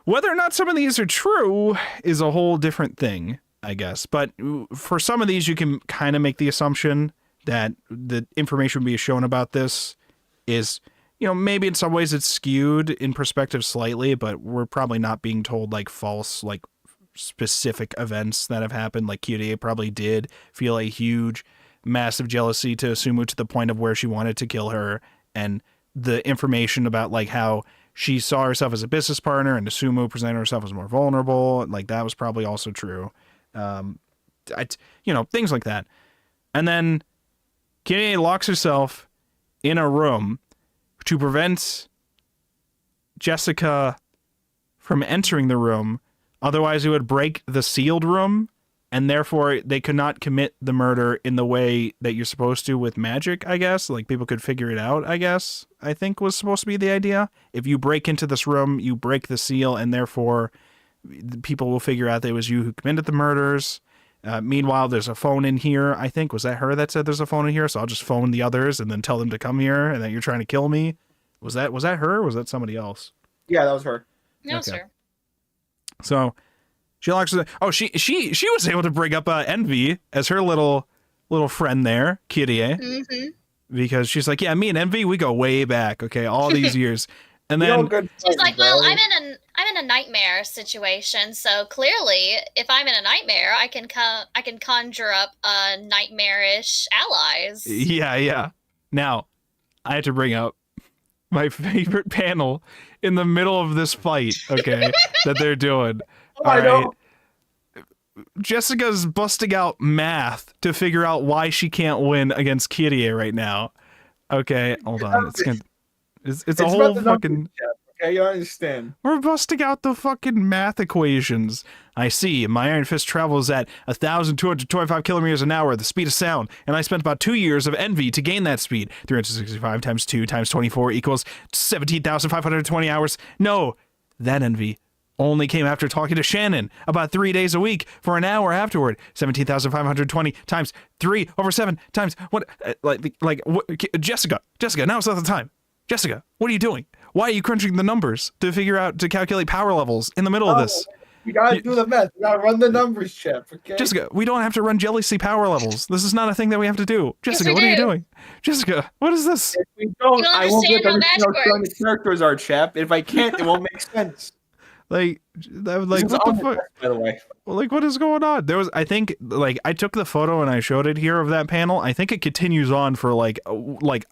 whether or not some of these are true is a whole different thing, I guess. But for some of these, you can kind of make the assumption that the information being shown about this is, you know, maybe in some ways it's skewed in perspective slightly, but we're probably not being told like false, like specific events that have happened. Like Kyrie probably did feel a huge, massive jealousy to Asumu to the point of where she wanted to kill her, and the information about like how she saw herself as a business partner and Asumu presented herself as more vulnerable, like that was probably also true. You know, things like that. And then Kyrie locks herself in a room to prevent Jessica from entering the room. Otherwise, it would break the sealed room, and therefore they could not commit the murder in the way that you're supposed to with magic, I guess. Like, people could figure it out, I guess, I think was supposed to be the idea. If you break into this room, you break the seal, and therefore people will figure out that it was you who committed the murders. Meanwhile, there's a phone in here, I think. Was that her that said there's a phone in here? So I'll just phone the others and then tell them to come here and that you're trying to kill me. Was that her or was that somebody else? Yeah, that was her. No, sir. So she locks her. Oh, she was able to bring up Envy as her little friend there, Kyrie. Mm-hmm. Because she's like, yeah, me and Envy, we go way back, okay, all these years. And then she's like, well, I'm in a nightmare situation, so clearly, if I'm in a nightmare, I can conjure up nightmarish allies. Yeah. Now, I have to bring up my favorite panel in the middle of this fight, okay, that they're doing. I know. Jessica's busting out math to figure out why she can't win against Kyrie right now. Okay, hold on. It's a whole fucking... Okay, you understand. We're busting out the fucking math equations. I see. My Iron Fist travels at 1,225 kilometers an hour at the speed of sound, and I spent about 2 years of envy to gain that speed. 365 times 2 times 24 equals 17,520 hours. No, that envy only came after talking to Shannon about 3 days a week for an hour afterward. 17,520 times 3 over 7 times what? Jessica, now's not the time. Jessica, what are you doing? Why are you crunching the numbers to calculate power levels in the middle of this? You gotta do the math. You gotta run the numbers, Chef. Okay. Jessica, we don't have to run jealousy power levels. This is not a thing that we have to do. Jessica, what are you doing? Jessica, what is this? If we don't, I won't get understand how strong the characters are, Chef. If I can't, it won't make sense. Like what the fuck? By the way, like, what is going on? I think I took the photo and I showed it here of that panel. I think it continues on for like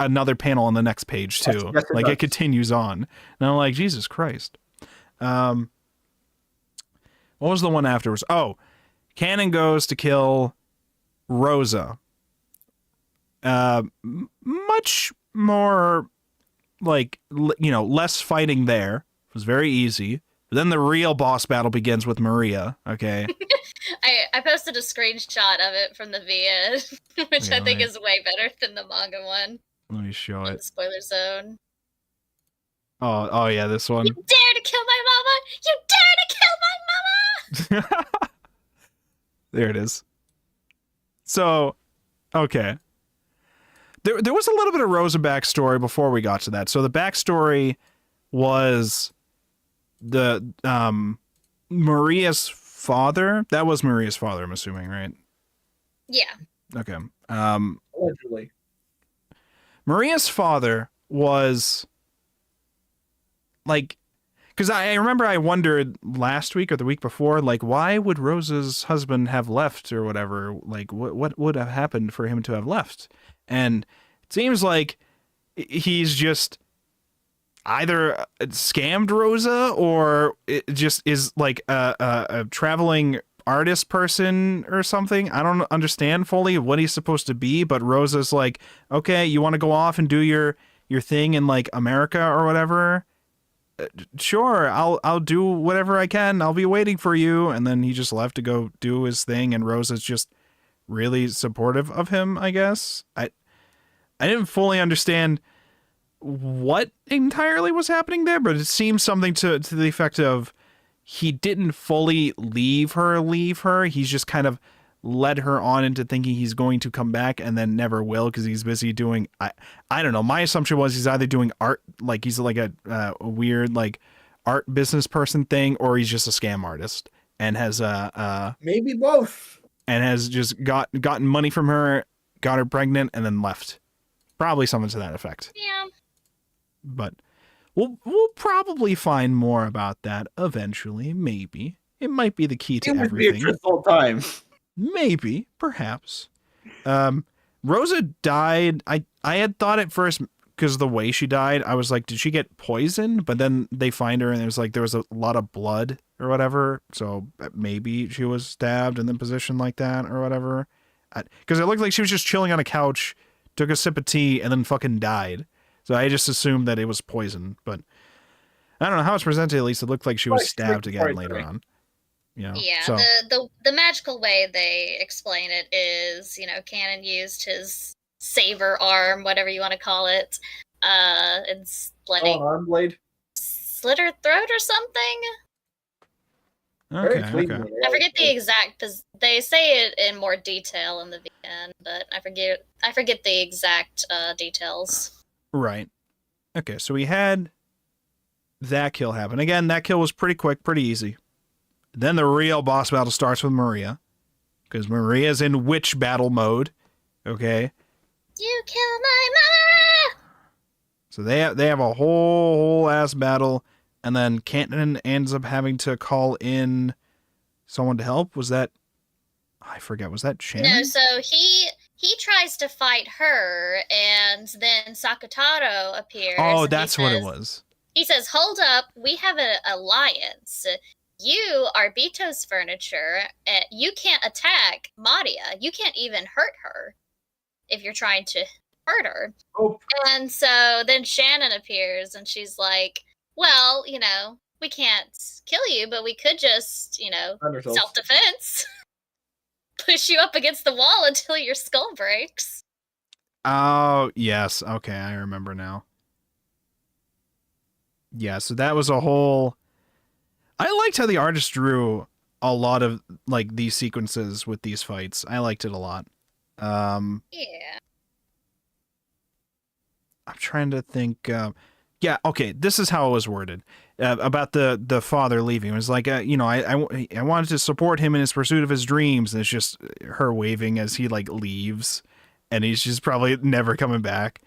another panel on the next page too. Yes, it continues on, and I'm like, Jesus Christ. What was the one afterwards? Oh, Cannon goes to kill Rosa. Much more less fighting there. It was very easy. But then the real boss battle begins with Maria. Okay. I posted a screenshot of it from the VIA, which I think is way better than the manga one. Let me show In it. the spoiler zone. Oh yeah, this one. You dare to kill my mama! You dare to kill my mama! There it is. So, okay. There was a little bit of Rosa backstory before we got to that. So the backstory was the Maria's father. That was Maria's father, I'm assuming, right? Yeah. Okay. Allegedly. Maria's father was like, because I remember I wondered last week or the week before, like, why would Rosa's husband have left or whatever? Like, what would have happened for him to have left? And it seems like he's just either scammed Rosa or it just is like a traveling artist person or something. I don't understand fully what he's supposed to be, but Rosa's like, okay, you want to go off and do your thing in like America or whatever? Sure, I'll do whatever I can. I'll be waiting for you. And then he just left to go do his thing, and Rosa's just really supportive of him, I guess. I didn't fully understand what entirely was happening there, but it seems something to the effect of he didn't fully leave her. He's just kind of led her on into thinking he's going to come back and then never will because he's busy doing, I don't know. My assumption was he's either doing art, like he's like a weird like art business person thing, or he's just a scam artist and has maybe both, and has just gotten money from her, got her pregnant, and then left. Probably something to that effect. Yeah. But we'll probably find more about that eventually. Maybe it might be the key to everything. Beatrice all time. Maybe, perhaps. Rosa died. I had thought at first, because of the way she died, I was like, did she get poisoned? But then they find her and there was a lot of blood or whatever. So maybe she was stabbed and then positioned like that or whatever. Because it looked like she was just chilling on a couch, took a sip of tea, and then fucking died. So I just assumed that it was poison. But I don't know how it's presented. At least it looked like she was stabbed again later on. You know, yeah, so. the magical way they explain it is, Canon used his saber arm, whatever you want to call it, and arm blade, slit her throat or something. Okay. I forget the exact, because they say it in more detail in the VN, but I forget the exact details. Right. Okay, so we had that kill happen. Again, that kill was pretty quick, pretty easy. Then the real boss battle starts with Maria, because Maria's in witch battle mode. Okay. You kill my mother. So they have a whole ass battle, and then Canton ends up having to call in someone to help. Was that? I forget. Was that Shannon? No. So he tries to fight her, and then Sakataro appears. Oh, that's what it was. He says, "Hold up, we have an alliance. You are Bito's furniture. You can't attack Maria. You can't even hurt her if you're trying to hurt her." Oh. And so then Shannon appears, and she's like, well, we can't kill you, but we could just, self-defense. Push you up against the wall until your skull breaks. Oh, yes. Okay, I remember now. Yeah, so that was a whole... I liked how the artist drew a lot of like these sequences with these fights. I liked it a lot. Yeah. I'm trying to think. Yeah, okay. This is how it was worded about the father leaving. It was like, I wanted to support him in his pursuit of his dreams, and it's just her waving as he like leaves, and he's just probably never coming back.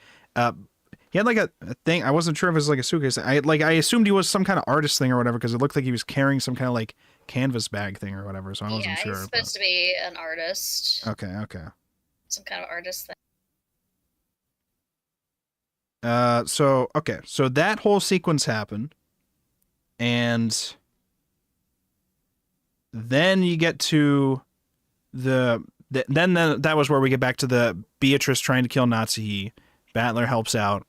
He had like a thing. I wasn't sure if it was like a suitcase. I assumed he was some kind of artist thing or whatever, because it looked like he was carrying some kind of like canvas bag thing or whatever. So I wasn't sure. Yeah, he's supposed to be an artist. Okay. Some kind of artist thing. So that whole sequence happened, and then you get to then that was where we get back to the Beatrice trying to kill Natsuhi. Battler helps out.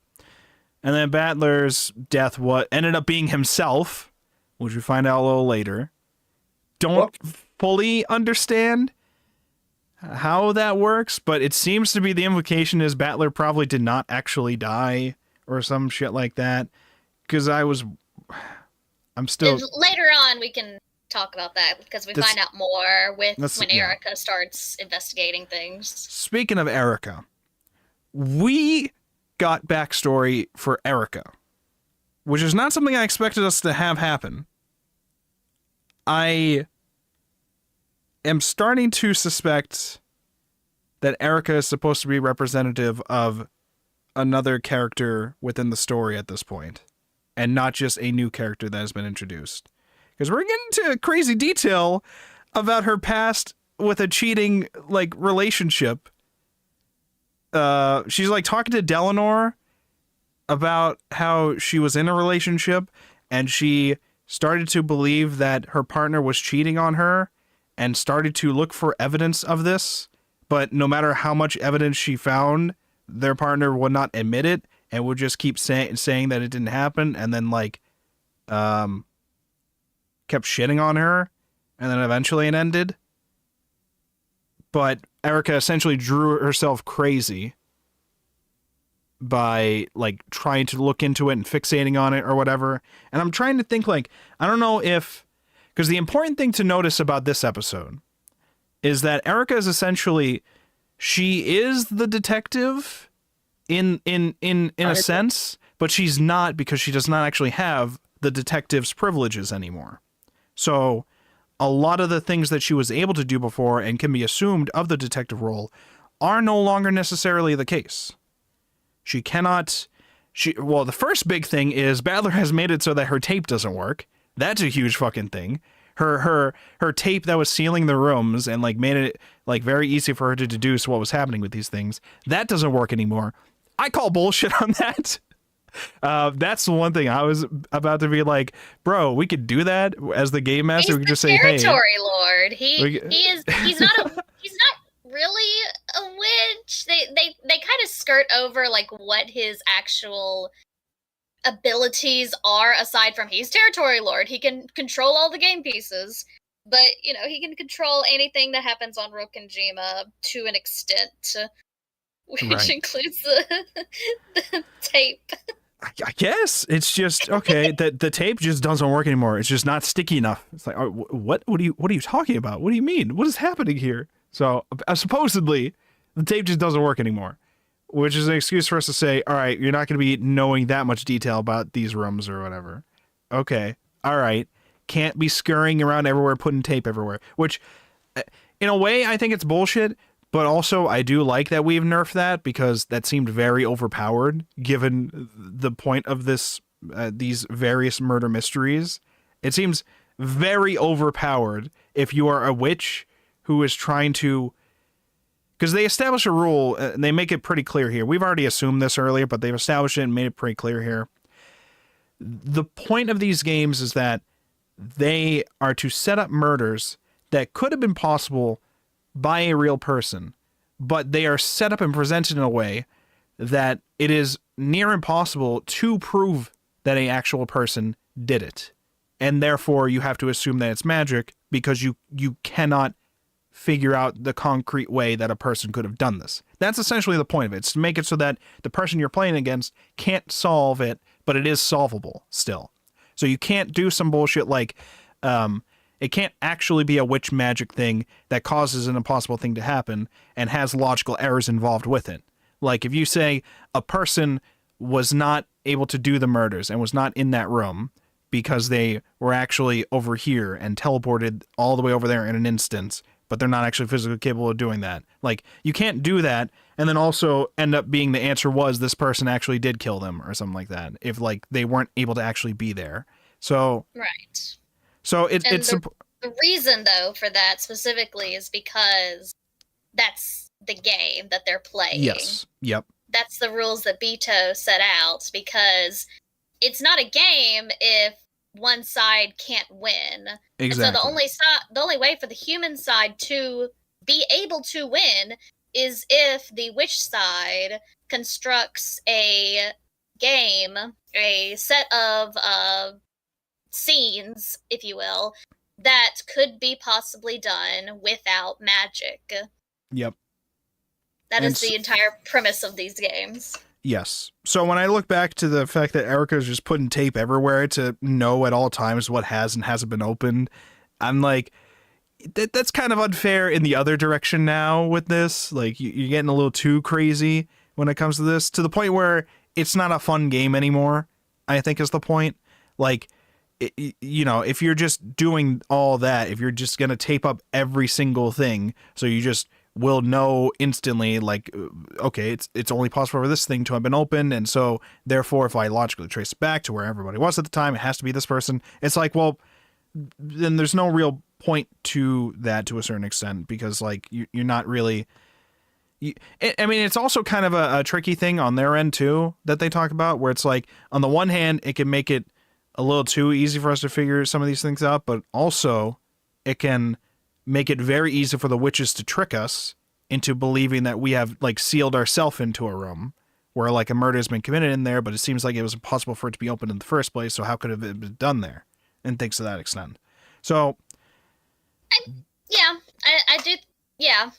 And then Battler's death ended up being himself, which we find out a little later. Don't fully understand how that works, but it seems to be the implication is Battler probably did not actually die or some shit like that. Because I'm still... Later on, we can talk about that because we find out more when Erica starts investigating things. Speaking of Erica, we got backstory for Erica, which is not something I expected us to have happen. I am starting to suspect that Erica is supposed to be representative of another character within the story at this point, and not just a new character that has been introduced. Because we're getting into crazy detail about her past with a cheating, like, relationship. She's, like, talking to Delanor about how she was in a relationship, and she started to believe that her partner was cheating on her, and started to look for evidence of this, but no matter how much evidence she found, their partner would not admit it, and would just keep saying that it didn't happen, and then, like, kept shitting on her, and then eventually it ended. But Erica essentially drew herself crazy by, like, trying to look into it and fixating on it or whatever. And I'm trying to think, like, I don't know if... Because the important thing to notice about this episode is that Erica is essentially... She is the detective in a sense, but she's not, because she does not actually have the detective's privileges anymore. So a lot of the things that she was able to do before and can be assumed of the detective role are no longer necessarily the case. She cannot... Well, the first big thing is Battler has made it so that her tape doesn't work. That's a huge fucking thing. Her tape that was sealing the rooms and, like, made it, like, very easy for her to deduce what was happening with these things. That doesn't work anymore. I call bullshit on that. That's the one thing I was about to be like, bro, we could do that as the game master. We could just say, hey, territory lord. He's not really a witch. They kind of skirt over, like, what his actual abilities are aside from he's territory lord. He can control all the game pieces, but, you know, he can control anything that happens on Rokkenjima to an extent, which includes the tape. I guess it's just okay. The tape just doesn't work anymore. It's just not sticky enough. It's like, what are you talking about? What do you mean? What is happening here? So supposedly the tape just doesn't work anymore, which is an excuse for us to say, all right, you're not going to be knowing that much detail about these rooms or whatever. Okay, all right, can't be scurrying around everywhere, putting tape everywhere. Which, in a way, I think it's bullshit. But also, I do like that we've nerfed that, because that seemed very overpowered, given the point of this, these various murder mysteries. It seems very overpowered if you are a witch who is trying to... Because they establish a rule, and they make it pretty clear here. We've already assumed this earlier, but they've established it and made it pretty clear here. The point of these games is that they are to set up murders that could have been possible by a real person, but they are set up and presented in a way that it is near impossible to prove that an actual person did it. And therefore you have to assume that it's magic, because you cannot figure out the concrete way that a person could have done this. That's essentially the point of it. It's to make it so that the person you're playing against can't solve it, but it is solvable still. So you can't do some bullshit like, it can't actually be a witch magic thing that causes an impossible thing to happen and has logical errors involved with it. Like, if you say a person was not able to do the murders and was not in that room because they were actually over here and teleported all the way over there in an instant, but they're not actually physically capable of doing that. Like, you can't do that and then also end up being the answer was this person actually did kill them or something like that, if, like, they weren't able to actually be there. So... Right. So it's the reason, though, for that specifically is because that's the game that they're playing. Yes. Yep. That's the rules that Beto set out, because it's not a game if one side can't win. Exactly. And so the only way for the human side to be able to win is if the witch side constructs a game a set of scenes, if you will, that could be possibly done without magic. Yep. That And is the entire premise of these games. Yes. So when I look back to the fact that Erica is just putting tape everywhere to know at all times what has and hasn't been opened, I'm like, that's kind of unfair in the other direction now with this. Like, you're getting a little too crazy when it comes to this, to the point where it's not a fun game anymore, I think is the point. Like, you know, if you're just doing all that, if you're just going to tape up every single thing, so you just will know instantly, like, okay, it's only possible for this thing to have been opened, and so therefore if I logically trace it back to where everybody was at the time, it has to be this person. It's like, well, then there's no real point to that to a certain extent, because like you're not really I mean, it's also kind of a tricky thing on their end too that they talk about, where it's like, on the one hand, it can make it a little too easy for us to figure some of these things out, but also it can make it very easy for the witches to trick us into believing that we have like sealed ourselves into a room where like a murder has been committed in there, but it seems like it was impossible for it to be opened in the first place, so how could it have been done there? And things to that extent. So I do, yeah.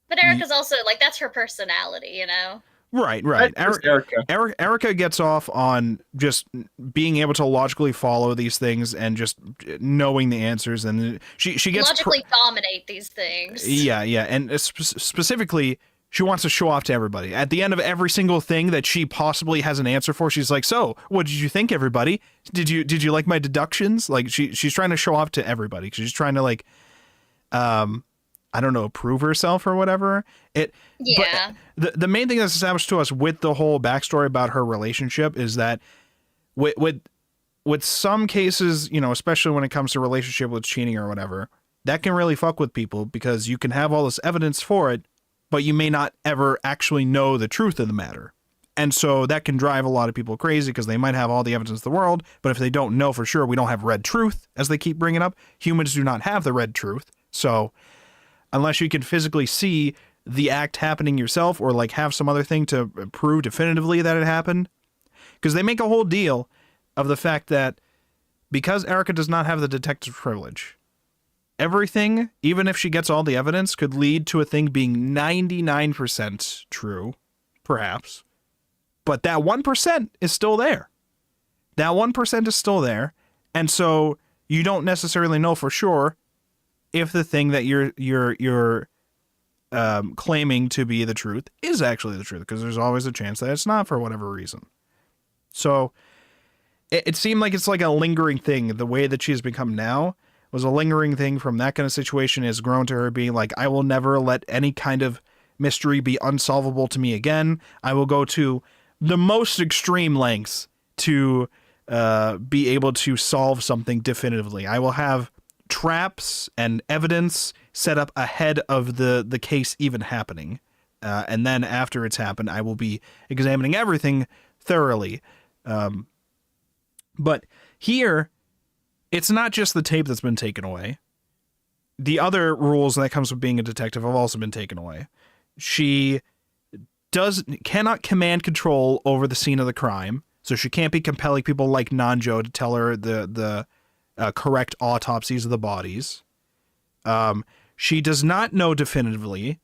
But Erica's also, like, that's her personality, you know? Right. Erica. Erica gets off on just being able to logically follow these things and just knowing the answers, and she gets logically dominate these things. Yeah, and specifically, she wants to show off to everybody. At the end of every single thing that she possibly has an answer for, she's like, "So, what did you think, everybody? Did you like my deductions?" Like she's trying to show off to everybody. She's trying to like, I don't know, prove herself or whatever. Yeah. But the main thing that's established to us with the whole backstory about her relationship is that with some cases, you know, especially when it comes to relationship with cheating or whatever, that can really fuck with people, because you can have all this evidence for it, but you may not ever actually know the truth of the matter. And so that can drive a lot of people crazy, because they might have all the evidence in the world, but if they don't know for sure, we don't have red truth, as they keep bringing up. Humans do not have the red truth. So unless you can physically see the act happening yourself, or like have some other thing to prove definitively that it happened, because they make a whole deal of the fact that because Erica does not have the detective privilege, everything, even if she gets all the evidence, could lead to a thing being 99% true, perhaps. But that 1% is still there. That 1% is still there. And so you don't necessarily know for sure if the thing that you're claiming to be the truth is actually the truth, because there's always a chance that it's not for whatever reason. So it seemed like it's like a lingering thing. The way that she's become now was a lingering thing from that kind of situation, has grown to her being like, I will never let any kind of mystery be unsolvable to me again. I will go to the most extreme lengths to be able to solve something definitively. I will have traps and evidence set up ahead of the case even happening. And then after it's happened, I will be examining everything thoroughly. But here, it's not just the tape that's been taken away. The other rules that comes with being a detective have also been taken away. She cannot command control over the scene of the crime, so she can't be compelling people like Nanjo to tell her the correct autopsies of the bodies. She does not know definitively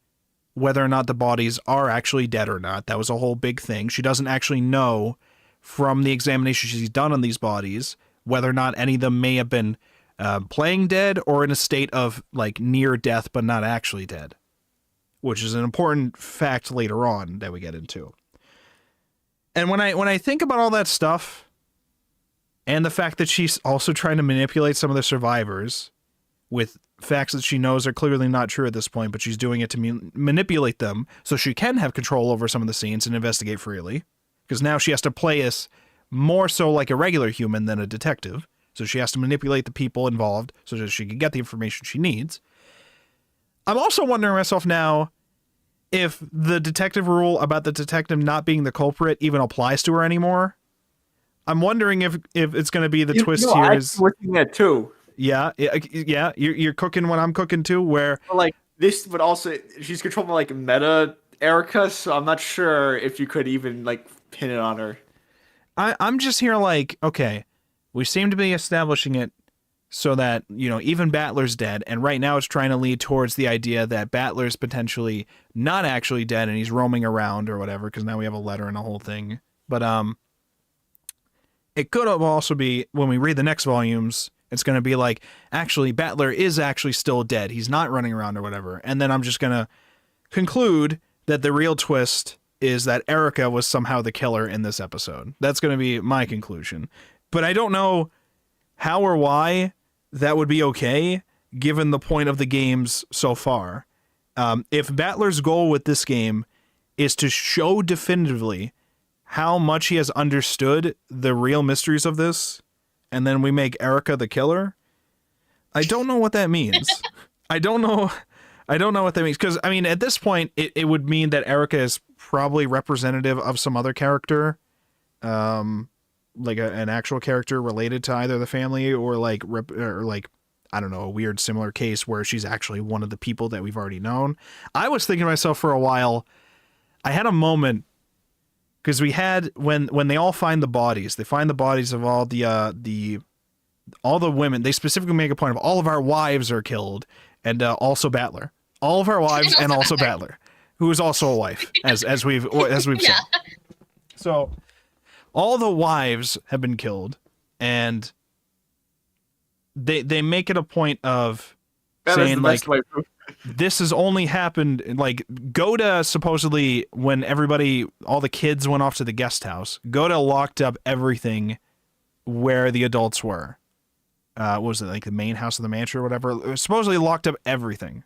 whether or not the bodies are actually dead or not. That was a whole big thing. She doesn't actually know from the examination she's done on these bodies whether or not any of them may have been playing dead or in a state of like near death but not actually dead, which is an important fact later on that we get into. And when I think about all that stuff, and the fact that she's also trying to manipulate some of the survivors with facts that she knows are clearly not true at this point, but she's doing it to manipulate them so she can have control over some of the scenes and investigate freely, because now she has to play us more so like a regular human than a detective. So she has to manipulate the people involved so that she can get the information she needs. I'm also wondering myself now if the detective rule about the detective not being the culprit even applies to her anymore. I'm wondering if it's going to be the twist here. I'm looking at too. Yeah. You're cooking when I'm cooking too. Where like this, but also she's controlled by like meta Erica, so I'm not sure if you could even like pin it on her. I'm just here like, okay, we seem to be establishing it so that, you know, even Battler's dead, and right now it's trying to lead towards the idea that Battler's potentially not actually dead and he's roaming around or whatever, because now we have a letter and a whole thing. But it could also be, when we read the next volumes, it's going to be like, actually, Battler is actually still dead. He's not running around or whatever. And then I'm just going to conclude that the real twist is that Erica was somehow the killer in this episode. That's going to be my conclusion. But I don't know how or why that would be okay, given the point of the games so far. If Battler's goal with this game is to show definitively how much he has understood the real mysteries of this, and then we make Erica the killer, I don't know what that means. I don't know what that means. Because, I mean, at this point, it would mean that Erica is probably representative of some other character. Like an actual character related to either the family or like I don't know, a weird similar case where she's actually one of the people that we've already known. I was thinking to myself for a while, I had a moment, because we had when they all find the bodies, they find the bodies of all the women. They specifically make a point of all of our wives are killed, and also Battler, all of our wives, and also Battler, who is also a wife, as we've said. So all the wives have been killed, and they make it a point of saying like, this has only happened, like, Goda supposedly, when all the kids went off to the guest house, Goda locked up everything where the adults were. What was it, like the main house of the mansion or whatever? Supposedly locked up everything.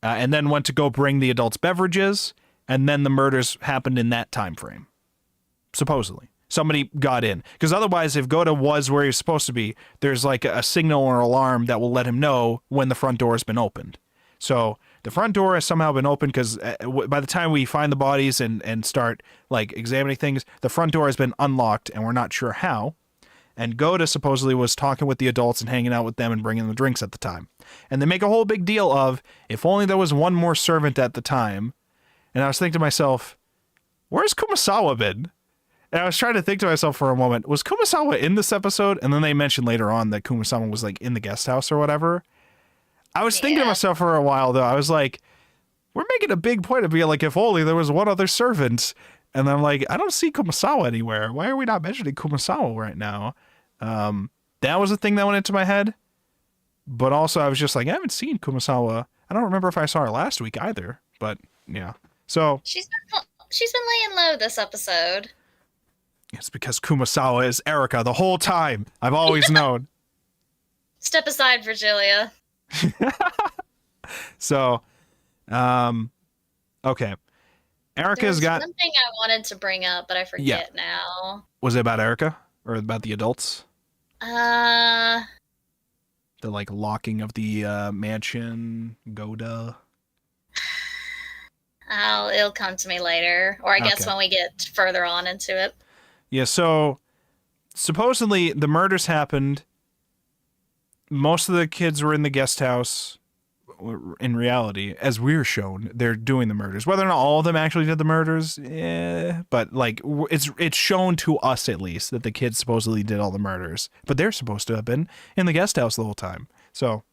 And then went to go bring the adults beverages, and then the murders happened in that time frame. Supposedly. Somebody got in. Because otherwise, if Goda was where he's supposed to be, there's like a signal or alarm that will let him know when the front door has been opened. So the front door has somehow been opened, because by the time we find the bodies and start like examining things, the front door has been unlocked, and we're not sure how. And Goda supposedly was talking with the adults and hanging out with them and bringing them drinks at the time. And they make a whole big deal of, if only there was one more servant at the time. And I was thinking to myself, where's Kumasawa been? And I was trying to think to myself for a moment, was Kumasawa in this episode? And then they mentioned later on that Kumasawa was like in the guest house or whatever. I was thinking to myself for a while, though. I was like, we're making a big point of being like, if only there was one other servant. And I'm like, I don't see Kumasawa anywhere. Why are we not mentioning Kumasawa right now? That was a thing that went into my head. But also, I was just like, I haven't seen Kumasawa. I don't remember if I saw her last week either. But, yeah. So She's been laying low this episode. It's because Kumasawa is Erica the whole time. I've always known. Step aside, Virgilia. So, okay. Erica's got something I wanted to bring up, but I forget now. Was it about Erica or about the adults? The like locking of the mansion, Goda. It'll come to me later, or I guess when we get further on into it. Yeah, so supposedly the murders happened. Most of the kids were in the guest house. In reality, as we're shown, they're doing the murders. Whether or not all of them actually did the murders, but like it's shown to us at least that the kids supposedly did all the murders. But they're supposed to have been in the guest house the whole time. So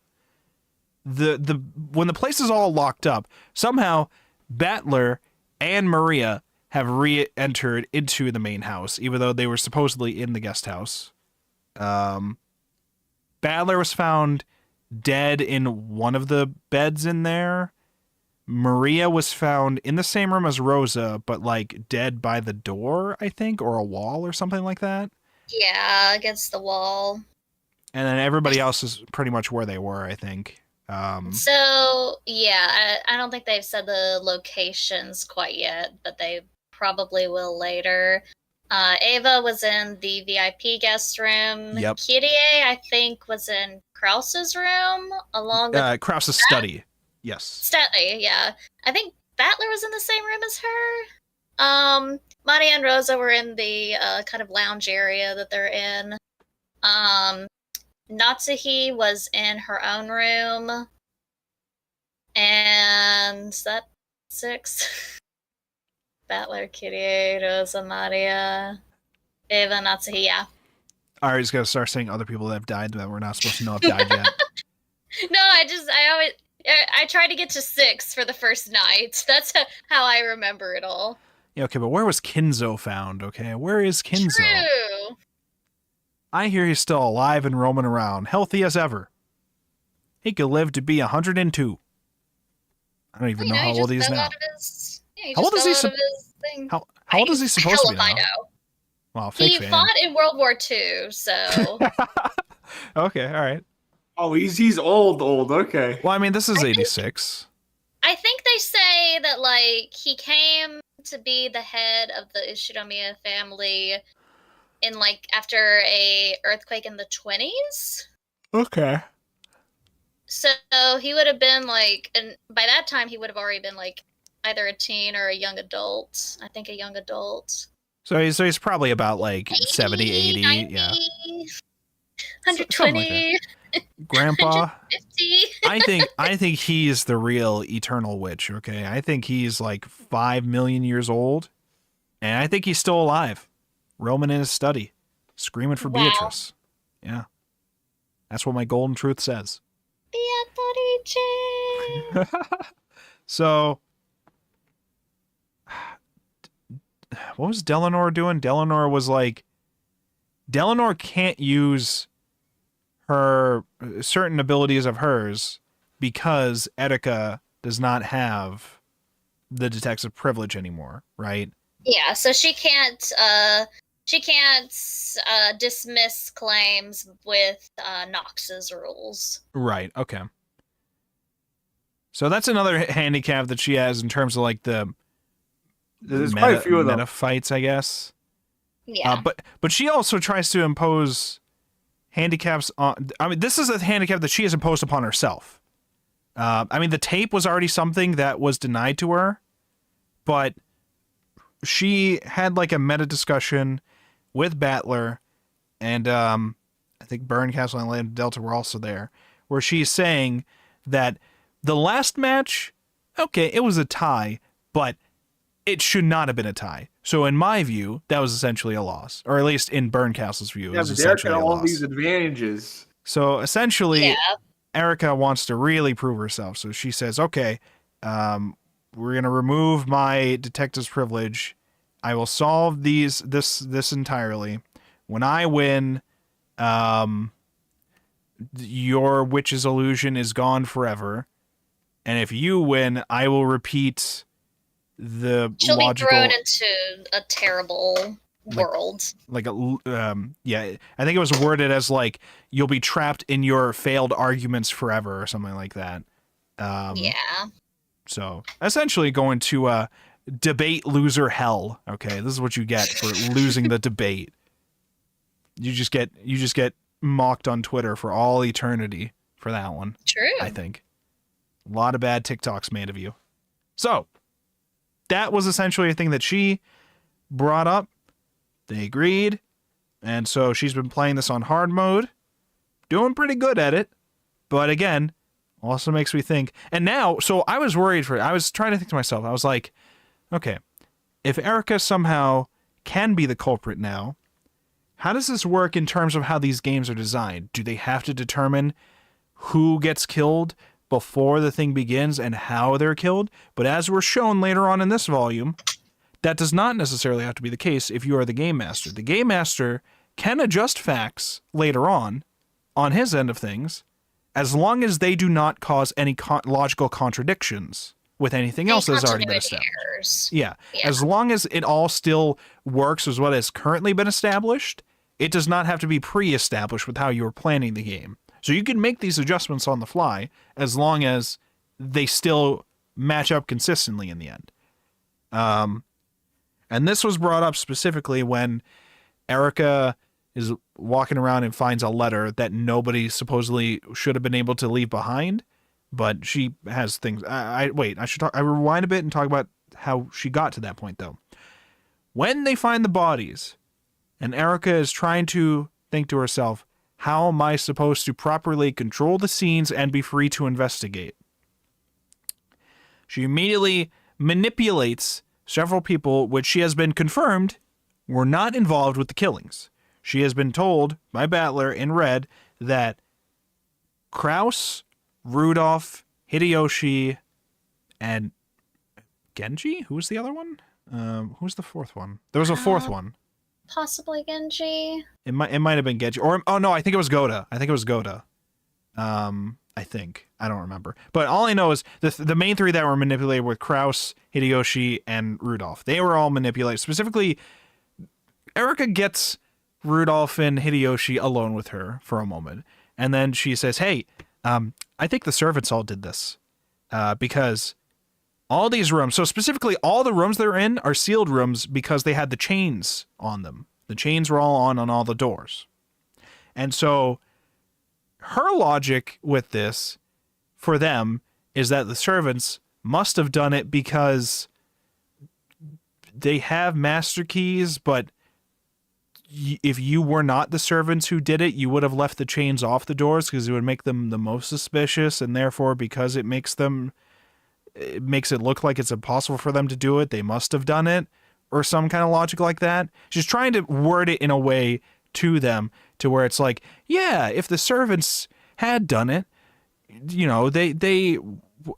when the place is all locked up, somehow Battler and Maria have re-entered into the main house, even though they were supposedly in the guest house. Battler was found dead in one of the beds in there. Maria was found in the same room as Rosa, but like dead by the door, I think, or a wall or something like that. Yeah, against the wall. And then everybody else is pretty much where they were, I think. So, yeah, I don't think they've said the locations quite yet, but they probably will later. Ava was in the VIP guest room. Yep. Kirie, I think, was in Krause's room, along with... Krause's study. Yes. Study, yeah. I think Battler was in the same room as her. Maria and Rosa were in the kind of lounge area that they're in. Natsuhi was in her own room. And is that 6? Battler, Kirie, Rosa, Maria, Eva, Natsuhiya. Ari's got to start saying other people that have died that we're not supposed to know have died yet. No, I tried to get to 6 for the first night. That's how I remember it all. Yeah, okay, but where was Kinzo found, okay? Where is Kinzo? True. I hear he's still alive and roaming around, healthy as ever. He could live to be 102. I don't even know how old he is now. How old is he? How old is he supposed to be now? I know. Well, fake fan. Fought in World War II, so... Okay, all right. Oh, he's old. Okay. Well, I mean, this is 86. I think they say that, like, he came to be the head of the Ishinomiya family in, like, after a earthquake in the 20s. Okay. So he would have been, like, and by that time he would have already been, like, either a teen or a young adult. I think a young adult. So he's probably about, like, 70, 80, 90, yeah. 120. Like Grandpa, 150. I think he's the real eternal witch, okay? I think he's like 5 million years old, and I think he's still alive, roaming in his study, screaming for Beatrice. Yeah. That's what my golden truth says. Beatrice. So, what was Delanor doing? Delanor was like, Delanor can't use her certain abilities of hers because Etika does not have the detective privilege anymore, right? Yeah, so she can't dismiss claims with Nox's rules. Right. Okay. So that's another handicap that she has in terms of like There's quite a few of them. meta fights, I guess. Yeah. But she also tries to impose handicaps on. I mean, this is a handicap that she has imposed upon herself. I mean, the tape was already something that was denied to her, but she had like a meta discussion with Battler, and I think Burncastle and Land Delta were also there, where she's saying that the last match, okay, it was a tie, but it should not have been a tie. So in my view, that was essentially a loss, or at least in Burncastle's view, it was essentially a loss. All these advantages. So essentially, Erica wants to really prove herself. So she says, "Okay, we're gonna remove my detective's privilege. I will solve this entirely. When I win, your witch's illusion is gone forever, and if you win, I will repeat." She'll be thrown into a terrible world. Like yeah, I think it was worded as like you'll be trapped in your failed arguments forever or something like that. Yeah. So essentially going to debate loser hell. Okay, this is what you get for losing the debate. You just get mocked on Twitter for all eternity for that one. True. I think a lot of bad TikToks made of you. So that was essentially a thing that she brought up. They agreed. And so she's been playing this on hard mode. Doing pretty good at it. But again, also makes me think. And now, so I was worried I was trying to think to myself. I was like, okay, if Erica somehow can be the culprit now, how does this work in terms of how these games are designed? Do they have to determine who gets killed before the thing begins and how they're killed? But as we're shown later on in this volume, that does not necessarily have to be the case if you are the game master. The game master can adjust facts later on his end of things, as long as they do not cause any logical contradictions with anything else that's already been established. Yeah, as long as it all still works as what has currently been established, it does not have to be pre-established with how you were planning the game. So you can make these adjustments on the fly as long as they still match up consistently in the end. And this was brought up specifically when Erica is walking around and finds a letter that nobody supposedly should have been able to leave behind, but she has things. I rewind a bit and talk about how she got to that point though. When they find the bodies, and Erica is trying to think to herself, how am I supposed to properly control the scenes and be free to investigate? She immediately manipulates several people, which she has been confirmed, were not involved with the killings. She has been told by Battler in red that Kraus, Rudolph, Hideyoshi, and Genji? Who was the other one? Who was the fourth one? There was a fourth one. Possibly Genji. It might have been Genji. Or, oh no, I think it was Goda. I think. I don't remember. But all I know is the main three that were manipulated were Kraus, Hideyoshi, and Rudolph. They were all manipulated. Specifically, Erika gets Rudolph and Hideyoshi alone with her for a moment. And then she says, hey, I think the servants all did this. Because all these rooms, so specifically all the rooms they're in are sealed rooms because they had the chains on them. The chains were all on all the doors. And so her logic with this for them is that the servants must have done it because they have master keys, but if you were not the servants who did it, you would have left the chains off the doors because it would make them the most suspicious, and therefore because it makes it look like it's impossible for them to do it, they must have done it, or some kind of logic like that. She's trying to word it in a way to them to where it's like, yeah, if the servants had done it, they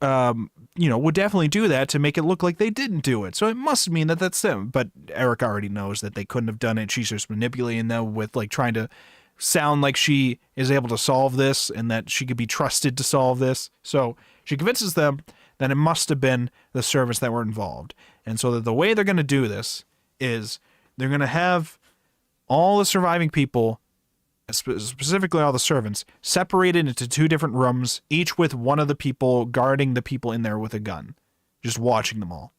would definitely do that to make it look like they didn't do it. So it must mean that that's them. But Erika already knows that they couldn't have done it. She's just manipulating them with like trying to sound like she is able to solve this and that she could be trusted to solve this. So she convinces them that it must have been the servants that were involved. And so that the way they're going to do this is they're going to have all the surviving people, specifically all the servants, separated into two different rooms, each with one of the people guarding the people in there with a gun, just watching them all.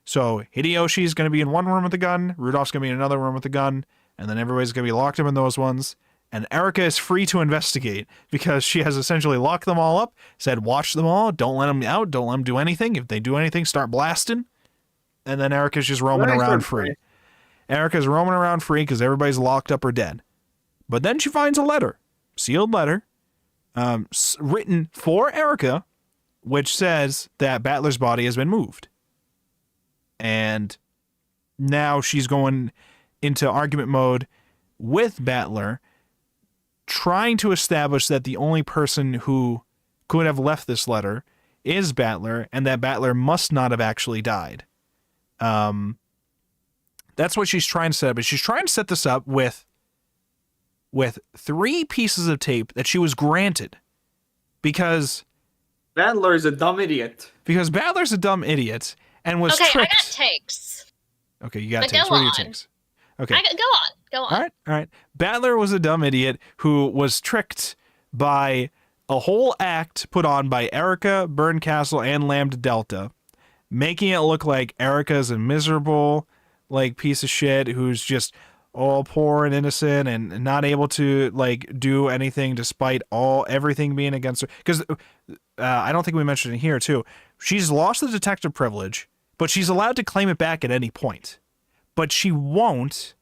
So Hideyoshi's going to be in one room with a gun, Rudolph's going to be in another room with a gun, and then everybody's going to be locked up in those ones. And Erika is free to investigate because she has essentially locked them all up, said watch them all, don't let them out, don't let them do anything. If they do anything, start blasting. And then Erika's just roaming around free. Erika's roaming around free because everybody's locked up or dead. But then she finds a letter, sealed letter, written for Erika, which says that Battler's body has been moved. And now she's going into argument mode with Battler, trying to establish that the only person who could have left this letter is Battler, and that Battler must not have actually died. That's what she's trying to set up. But she's trying to set this up with 3 pieces of tape that she was granted because Battler's a dumb idiot. Because Battler's a dumb idiot and was tricked. Okay, I got takes. Okay, you got But takes. go What are your on. takes? Okay. Go on. All right. Battler was a dumb idiot who was tricked by a whole act put on by Erika, Berncastle, and Lambda Delta, making it look like Erika's a miserable, like, piece of shit who's just all poor and innocent and not able to, like, do anything despite everything being against her. Because I don't think we mentioned it here, too. She's lost the detective privilege, but she's allowed to claim it back at any point. But she won't,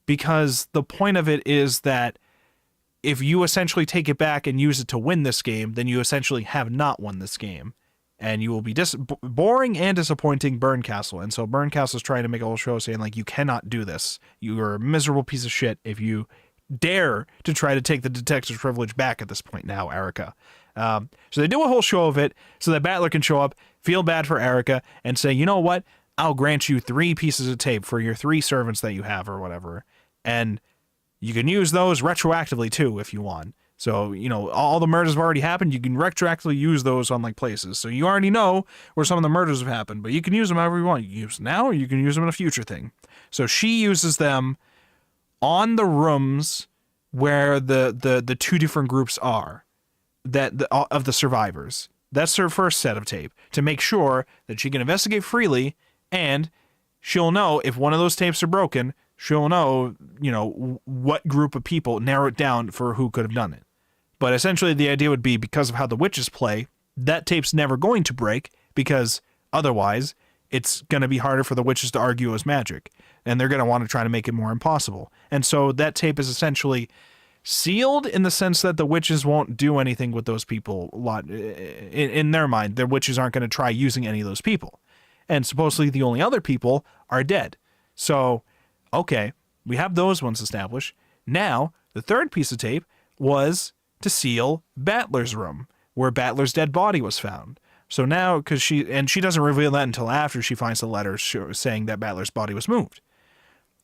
because the point of it is that if you essentially take it back and use it to win this game, then you essentially have not won this game. And you will be boring and disappointing Berncastle. And so Berncastle's trying to make a whole show saying, like, you cannot do this. You are a miserable piece of shit if you dare to try to take the detective's privilege back at this point now, Erika. So they do a whole show of it so that Battler can show up, feel bad for Erika, and say, you know what? I'll grant you 3 pieces of tape for your 3 servants that you have or whatever. And you can use those retroactively, too, if you want. So, all the murders have already happened. You can retroactively use those on, like, places. So you already know where some of the murders have happened, but you can use them however you want. You can use them now, or you can use them in a future thing. So she uses them on the rooms where the 2 different groups are of the survivors. That's her first set of tape, to make sure that she can investigate freely, and she'll know if one of those tapes are broken, she'll know, what group of people, narrow it down for who could have done it. But essentially the idea would be, because of how the witches play, that tape's never going to break, because otherwise it's going to be harder for the witches to argue it was magic. And they're going to want to try to make it more impossible. And so that tape is essentially sealed in the sense that the witches won't do anything with those people. In their mind, the witches aren't going to try using any of those people. and supposedly the only other people are dead. So, okay, we have those ones established. Now, the third piece of tape was to seal Battler's room, where Battler's dead body was found. So now, because she doesn't reveal that until after she finds the letter saying that Battler's body was moved.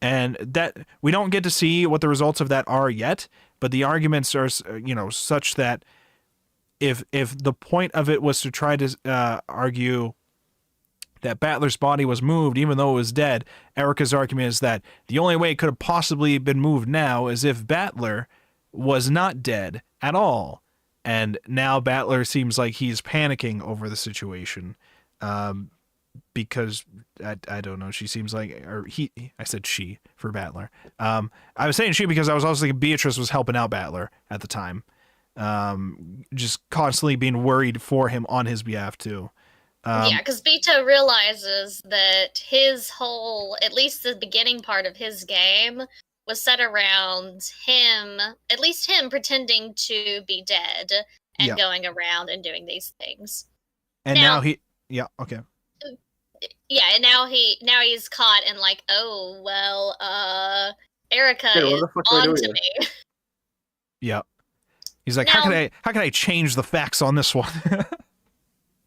And that we don't get to see what the results of that are yet, but the arguments are, such that if the point of it was to try to argue that Battler's body was moved even though it was dead, Erica's argument is that the only way it could have possibly been moved now is if Battler was not dead at all. And now Battler seems like he's panicking over the situation, because I don't know. She seems like, I said she for Battler. I was saying she because I was also thinking Beatrice was helping out Battler at the time, just constantly being worried for him on his behalf too. Yeah, because Bito realizes that his whole, at least the beginning part of his game, was set around him, at least him pretending to be dead and going around and doing these things. And now he, okay. Yeah, and now he's caught in like, oh, well, Erica is on to me. Yeah. He's like, now, how can I change the facts on this one?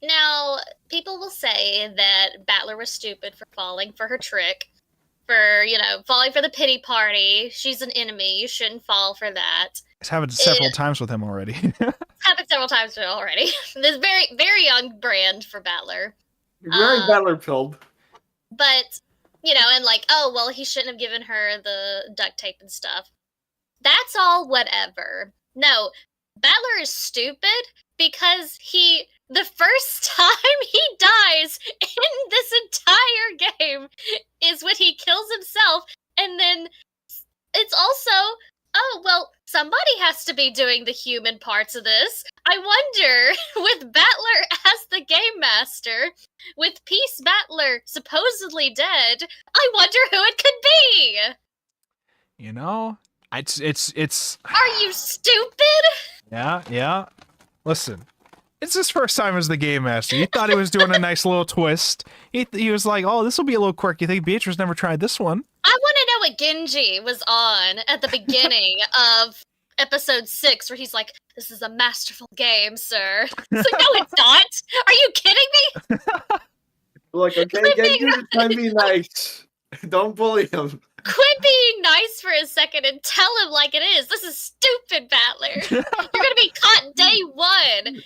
Now, people will say that Battler was stupid for falling for her trick, for, falling for the pity party. She's an enemy. You shouldn't fall for that. It's happened several times with him already. Happened several times already. This very, very young brand for Battler. Very Battler pilled. But, and like, oh, well, he shouldn't have given her the duct tape and stuff. That's all whatever. No, Battler is stupid because the first time he dies in this entire game is when he kills himself, and then it's also, oh, well, somebody has to be doing the human parts of this. I wonder, with Battler as the game master, with Peace Battler supposedly dead, I wonder who it could be! It's... Are you stupid? Yeah. Listen. It's his first time as the game master. He thought he was doing a nice little twist. He was like, oh, this will be a little quirky. You think Beatrice never tried this one? I want to know what Genji was on at the beginning of episode 6, where he's like, this is a masterful game, sir. It's like, no, it's not. Are you kidding me? Like, okay, Genji, try to be nice. Don't bully him. Quit being nice for a second and tell him like it is. This is stupid, Battler. You're gonna be caught day one.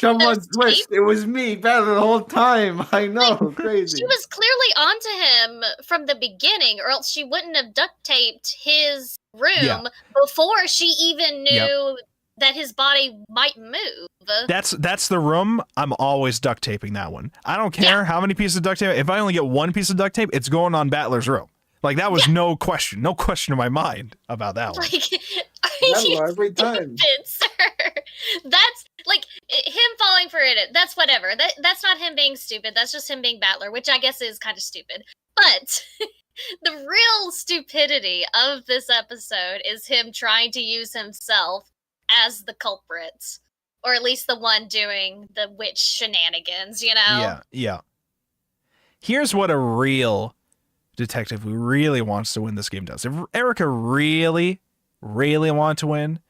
Come on, twist. It was me, Battler, the whole time. I know, crazy. She was clearly onto him from the beginning, or else she wouldn't have duct taped his room before she even knew that his body might move. That's the room. I'm always duct taping that one. I don't care how many pieces of duct tape. If I only get one piece of duct tape, it's going on Battler's room. Like, that was no question in my mind about that one. Like, every time. Stupid, sir. That's, like, him falling for it, that's whatever. That's not him being stupid, that's just him being Battler, which I guess is kind of stupid. But the real stupidity of this episode is him trying to use himself as the culprit. Or at least the one doing the witch shenanigans, Yeah. Here's what a real detective who really wants to win this game does. If Erica really wanted to win,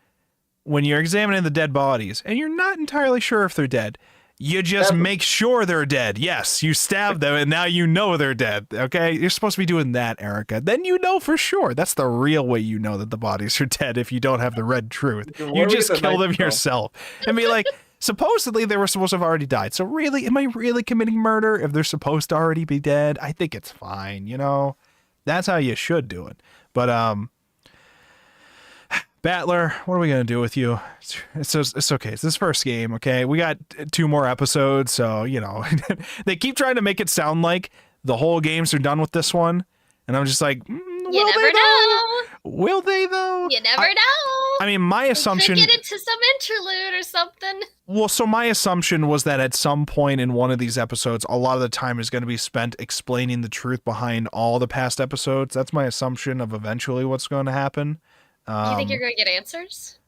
when you're examining the dead bodies and you're not entirely sure if they're dead, you just make sure they're dead. Yes, you stab them and now you know they're dead. Okay, you're supposed to be doing that, Erica. Then you know for sure. That's the real way you know that the bodies are dead. If you don't have the red truth, you just kill them yourself and be like, supposedly they were supposed to have already died. So really, am I really committing murder if they're supposed to already be dead? I think it's fine, That's how you should do it. But Battler, what are we gonna do with you? It's okay. It's this first game, okay? We got 2 more episodes, so they keep trying to make it sound like the whole games are done with this one, and I'm just like, you never know. Will they though? You never know. I mean, my assumption. Could get into some interlude or something. Well, so my assumption was that at some point in one of these episodes, a lot of the time is going to be spent explaining the truth behind all the past episodes. That's my assumption of eventually what's going to happen. You think you're going to get answers?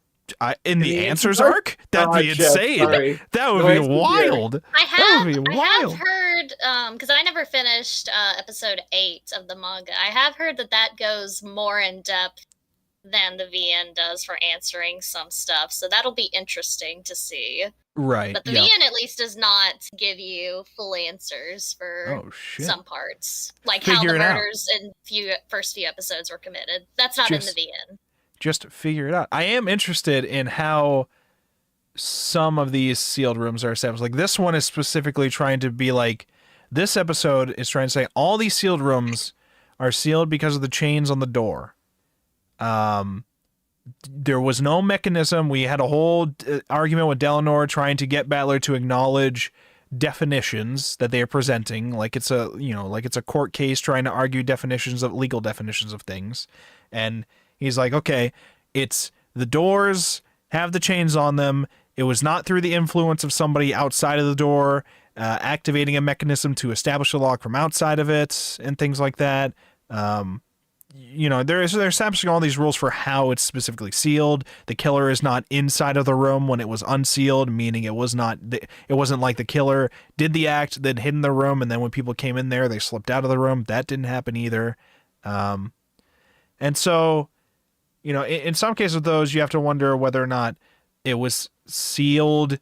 In the the answers answers arc? That'd be Jeff, insane. sorry. That would No be answers here. wild. That would be I wild. have heard, because I never finished episode 8 of the manga. I have heard that goes more in depth than the VN does for answering some stuff. So that'll be interesting to see. Right. But the yeah. VN at least does not give you full answers for Oh shit. some parts, like Figure how the it out. murders in first few episodes were committed. That's not Just- in the VN. Just figure it out. I am interested in how some of these sealed rooms are established. Like this one is specifically trying to be like, this episode is trying to say all these sealed rooms are sealed because of the chains on the door. There was no mechanism. We had a whole argument with Delanor trying to get Battler to acknowledge definitions that they are presenting, like it's a court case trying to argue legal definitions of things. And he's like, okay, it's the doors have the chains on them. It was not through the influence of somebody outside of the door activating a mechanism to establish a lock from outside of it and things like that. They're establishing all these rules for how it's specifically sealed. The killer is not inside of the room when it was unsealed, meaning it wasn't like the killer did the act, then hid in the room, and then when people came in there, they slipped out of the room. That didn't happen either. And so, in some cases of those, you have to wonder whether or not it was sealed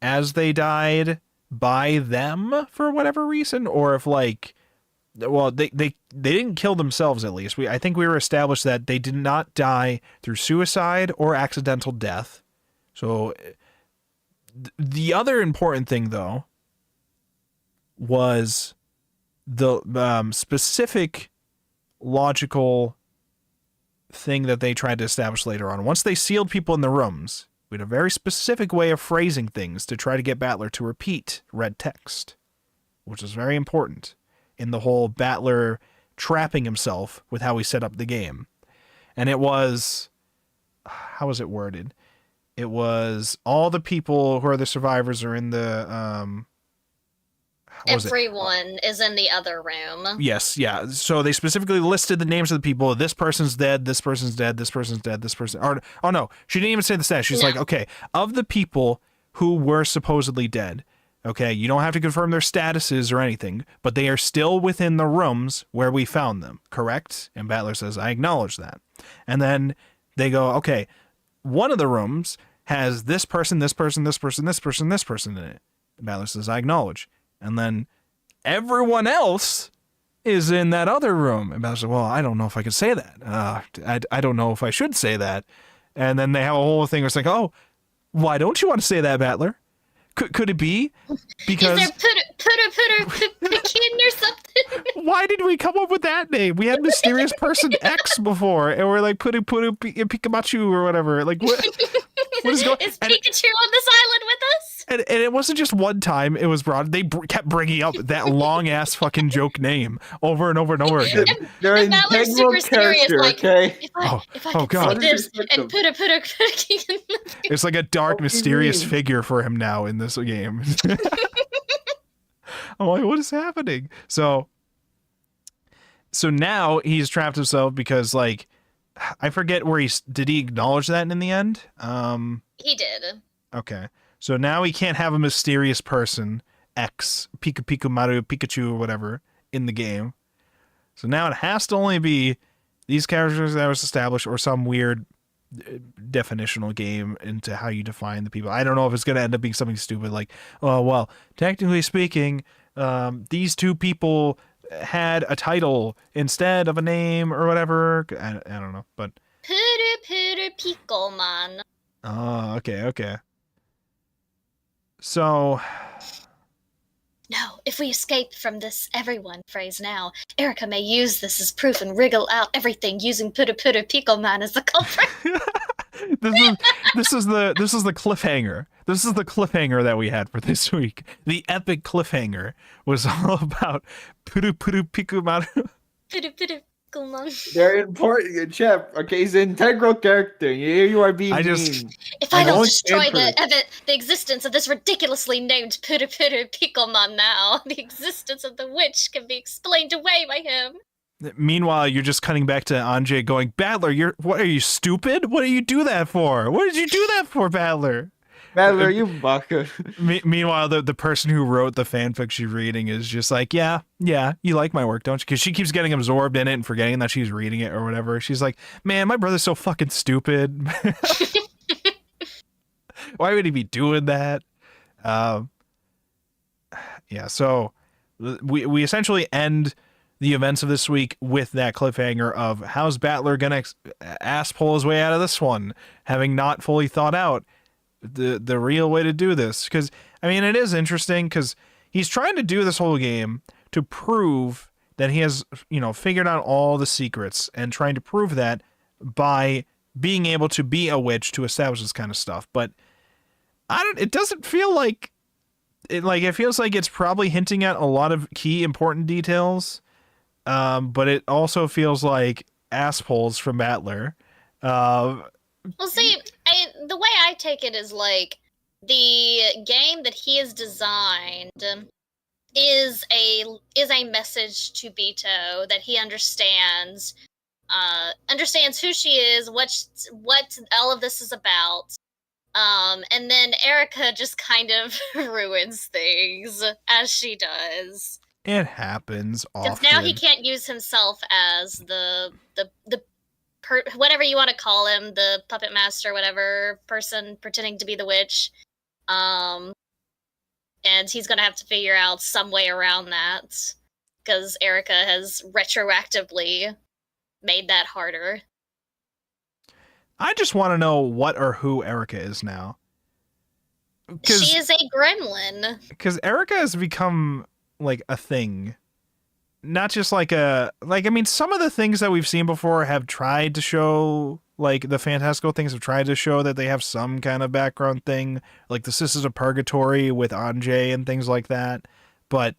as they died by them for whatever reason, or if they didn't kill themselves. At least I think we were established that they did not die through suicide or accidental death. So the other important thing though was the specific logical thing that they tried to establish later on. Once they sealed people in the rooms, we had a very specific way of phrasing things to try to get Battler to repeat red text, which is very important in the whole Battler trapping himself with how he set up the game. And it was, how was it worded? It was all the people who are the survivors are in the, Everyone is in the other room. Yes, yeah. So they specifically listed the names of the people. This person's dead, this person's dead, this person's dead, this person... Oh, no. She didn't even say the stats. She's like, okay, of the people who were supposedly dead, okay, you don't have to confirm their statuses or anything, but they are still within the rooms where we found them, correct? And Battler says, I acknowledge that. And then they go, okay, one of the rooms has this person, this person, this person, this person, this person in it. And Battler says, I acknowledge. And then everyone else is in that other room. And Battler says, well, I don't know if I can say that. I don't know if I should say that. And then they have a whole thing where it's like, oh, why don't you want to say that, Battler? Could it be because... Is there Pekin or something? Why did we come up with that name? We had Mysterious Person X before, and we're like, Pikachu or whatever. Like, what is going on? Is Pikachu on this island with us? And it wasn't just one time it was brought. They kept bringing up that long ass fucking joke name over and over and over again. They're an Battler's integral super serious, character, like, okay? If I could God. say this and put It's like a dark, What do you mysterious mean? figure for him now in this game. I'm like, what is happening? So now he's trapped himself because, like, I forget where did he acknowledge that in the end? He did. Okay. So now he can't have a mysterious person, X, Maru, Pikachu, or whatever, in the game. So now it has to only be these characters that was established or some weird definitional game into how you define the people. I don't know if it's going to end up being something stupid like, oh, well, technically speaking, these two people had a title instead of a name or whatever. I don't know, but... Puru Picomon. Oh, okay. So... No, if we escape from this everyone phrase now, Erica may use this as proof and wriggle out everything using Puru Picomon as the culprit. This is the cliffhanger. This is the cliffhanger that we had for this week. The epic cliffhanger was all about Puru Picomon. Puru Picomon. They're important, Chef. Okay, he's an integral character. You are being mean. If I don't don't destroy stand for the existence of this ridiculously named Puru Picomon now, the existence of the witch can be explained away by him. Meanwhile, you're just cutting back to Anjay going, Battler, what are you, stupid? What do you do that for? What did you do that for, Battler? Battler, you bucker. Meanwhile, the person who wrote the fanfic she's reading is just like, yeah, you like my work, don't you? Because she keeps getting absorbed in it and forgetting that she's reading it or whatever. She's like, man, my brother's so fucking stupid. Why would he be doing that? Yeah, so we essentially end the events of this week with that cliffhanger of how's Battler gonna ass pull his way out of this one, having not fully thought out the real way to do this. Because I mean, it is interesting because he's trying to do this whole game to prove that he has, figured out all the secrets, and trying to prove that by being able to be a witch to establish this kind of stuff. But it doesn't feel like it feels like it's probably hinting at a lot of key important details. But it also feels like asshole from Battler. Well, see, the way I take it is like the game that he has designed is a message to Beto that he understands who she is, what all of this is about. And then Erica just kind of ruins things as she does. It happens often. Because now he can't use himself as the whatever you want to call him, the puppet master, whatever person pretending to be the witch. And he's gonna have to figure out some way around that because Erica has retroactively made that harder. I just want to know what or who Erica is now. She is a gremlin. Because Erica has become like a thing, not just like I mean, some of the things that we've seen before have tried to show, like the fantastical things have tried to show that they have some kind of background thing, like the Sisters of Purgatory with Anjay and things like that. But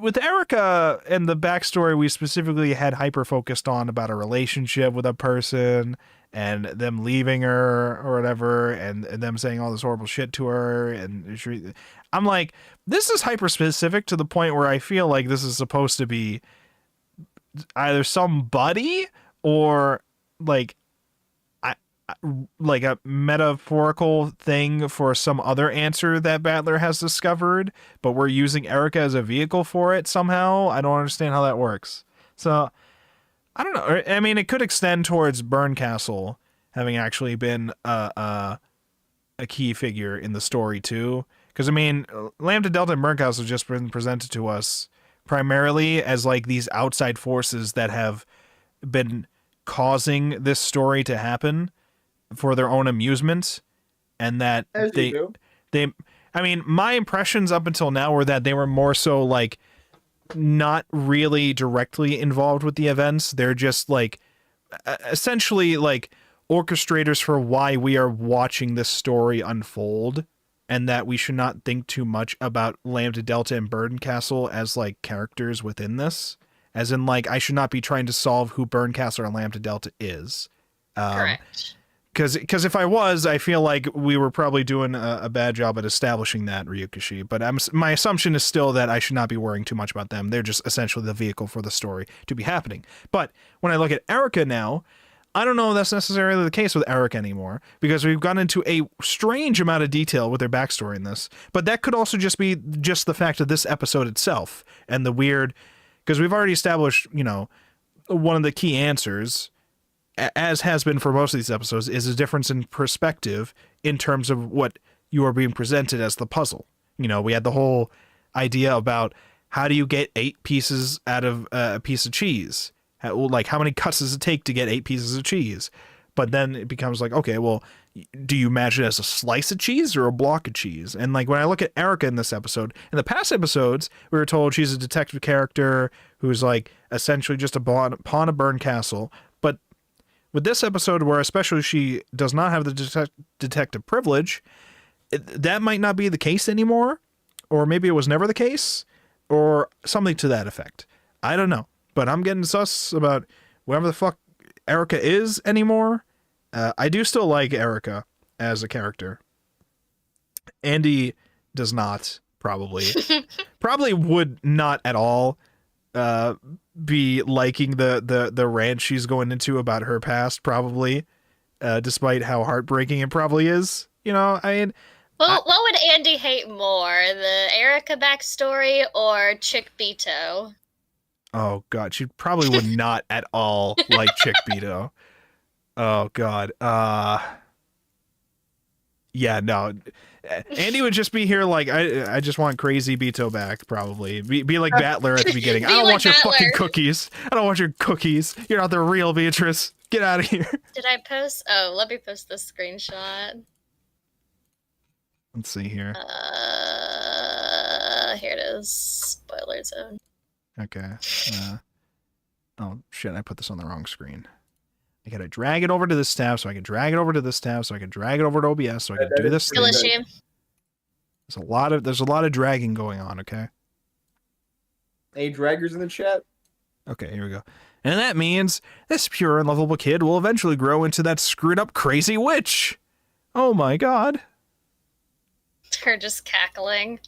with Erica and the backstory, we specifically had hyper focused on about a relationship with a person and them leaving her or whatever, and them saying all this horrible shit to her. And I'm like, this is hyper specific to the point where I feel like this is supposed to be either somebody or like a metaphorical thing for some other answer that Battler has discovered, but we're using Erica as a vehicle for it somehow. I don't understand how that works. So I don't know. I mean, it could extend towards Burncastle having actually been a key figure in the story too. Because I mean, Lambda Delta and Burncastle have just been presented to us primarily as like these outside forces that have been causing this story to happen for their own amusement, and that they I mean, my impressions up until now were that they were more so like not really directly involved with the events. They're just like essentially like orchestrators for why we are watching this story unfold, and that we should not think too much about Lambda Delta and Burncastle as like characters within this, as in like I should not be trying to solve who Burncastle or Lambda Delta is. Correct. Because if I was, I feel like we were probably doing a bad job at establishing that, Ryukishi. But my assumption is still that I should not be worrying too much about them. They're just essentially the vehicle for the story to be happening. But when I look at Erica now, I don't know if that's necessarily the case with Erica anymore, because we've gone into a strange amount of detail with their backstory in this. But that could also just be just the fact of this episode itself and the weird, because we've already established, one of the key answers, as has been for most of these episodes, is a difference in perspective in terms of what you are being presented as the puzzle. We had the whole idea about how do you get 8 pieces out of a piece of cheese? Like, how many cuts does it take to get 8 pieces of cheese? But then it becomes like, okay, well, do you imagine it as a slice of cheese or a block of cheese? And like when I look at Erica in this episode, in the past episodes, we were told she's a detective character who's like essentially just a pawn of Burncastle. But with this episode, where especially she does not have the detective privilege, that might not be the case anymore, or maybe it was never the case, or something to that effect. I don't know, but I'm getting sus about whatever the fuck Erica is anymore. I do still like Erica as a character. Andy does not, probably. Probably would not at all. be liking the rant she's going into about her past, probably, despite how heartbreaking it probably is. You know, I mean, Well, what would Andy hate more, the Erica backstory or Chick Beto? oh god, she probably would not at all like Chick Beto. Oh god. Yeah, no. Andy would just be here like, I just want crazy Beto back, probably. Be like Battler at the beginning. I don't like want your Battler. fucking cookies. I don't want your cookies. You're not the real Beatrice. Get out of here. Did I post? Oh, let me post this screenshot. Let's see here. Here it is. Spoiler zone. Okay. Oh, shit, I put this on the wrong screen. I gotta drag it over to this tab, so I can drag it over to this tab, so I can drag it over to OBS, so I can do this Skill thing. issue. There's a lot of dragging going on, okay? Any draggers in the chat? Okay, here we go. And that means this pure and lovable kid will eventually grow into that screwed up crazy witch. Oh my god. Her just cackling.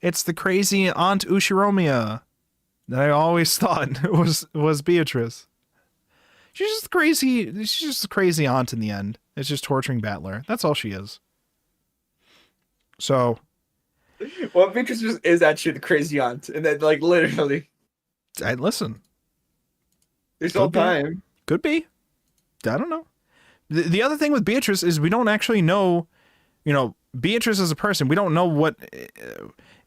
It's the crazy Aunt Ushiromiya that I always thought was Beatrice. She's just crazy. She's just a crazy aunt in the end. It's just torturing Battler. That's all she is. So, Well, Beatrice is actually the crazy aunt, and then like literally, listen. there's no time. Could be. I don't know. The other thing with Beatrice is we don't actually know, you know, Beatrice as a person. We don't know what,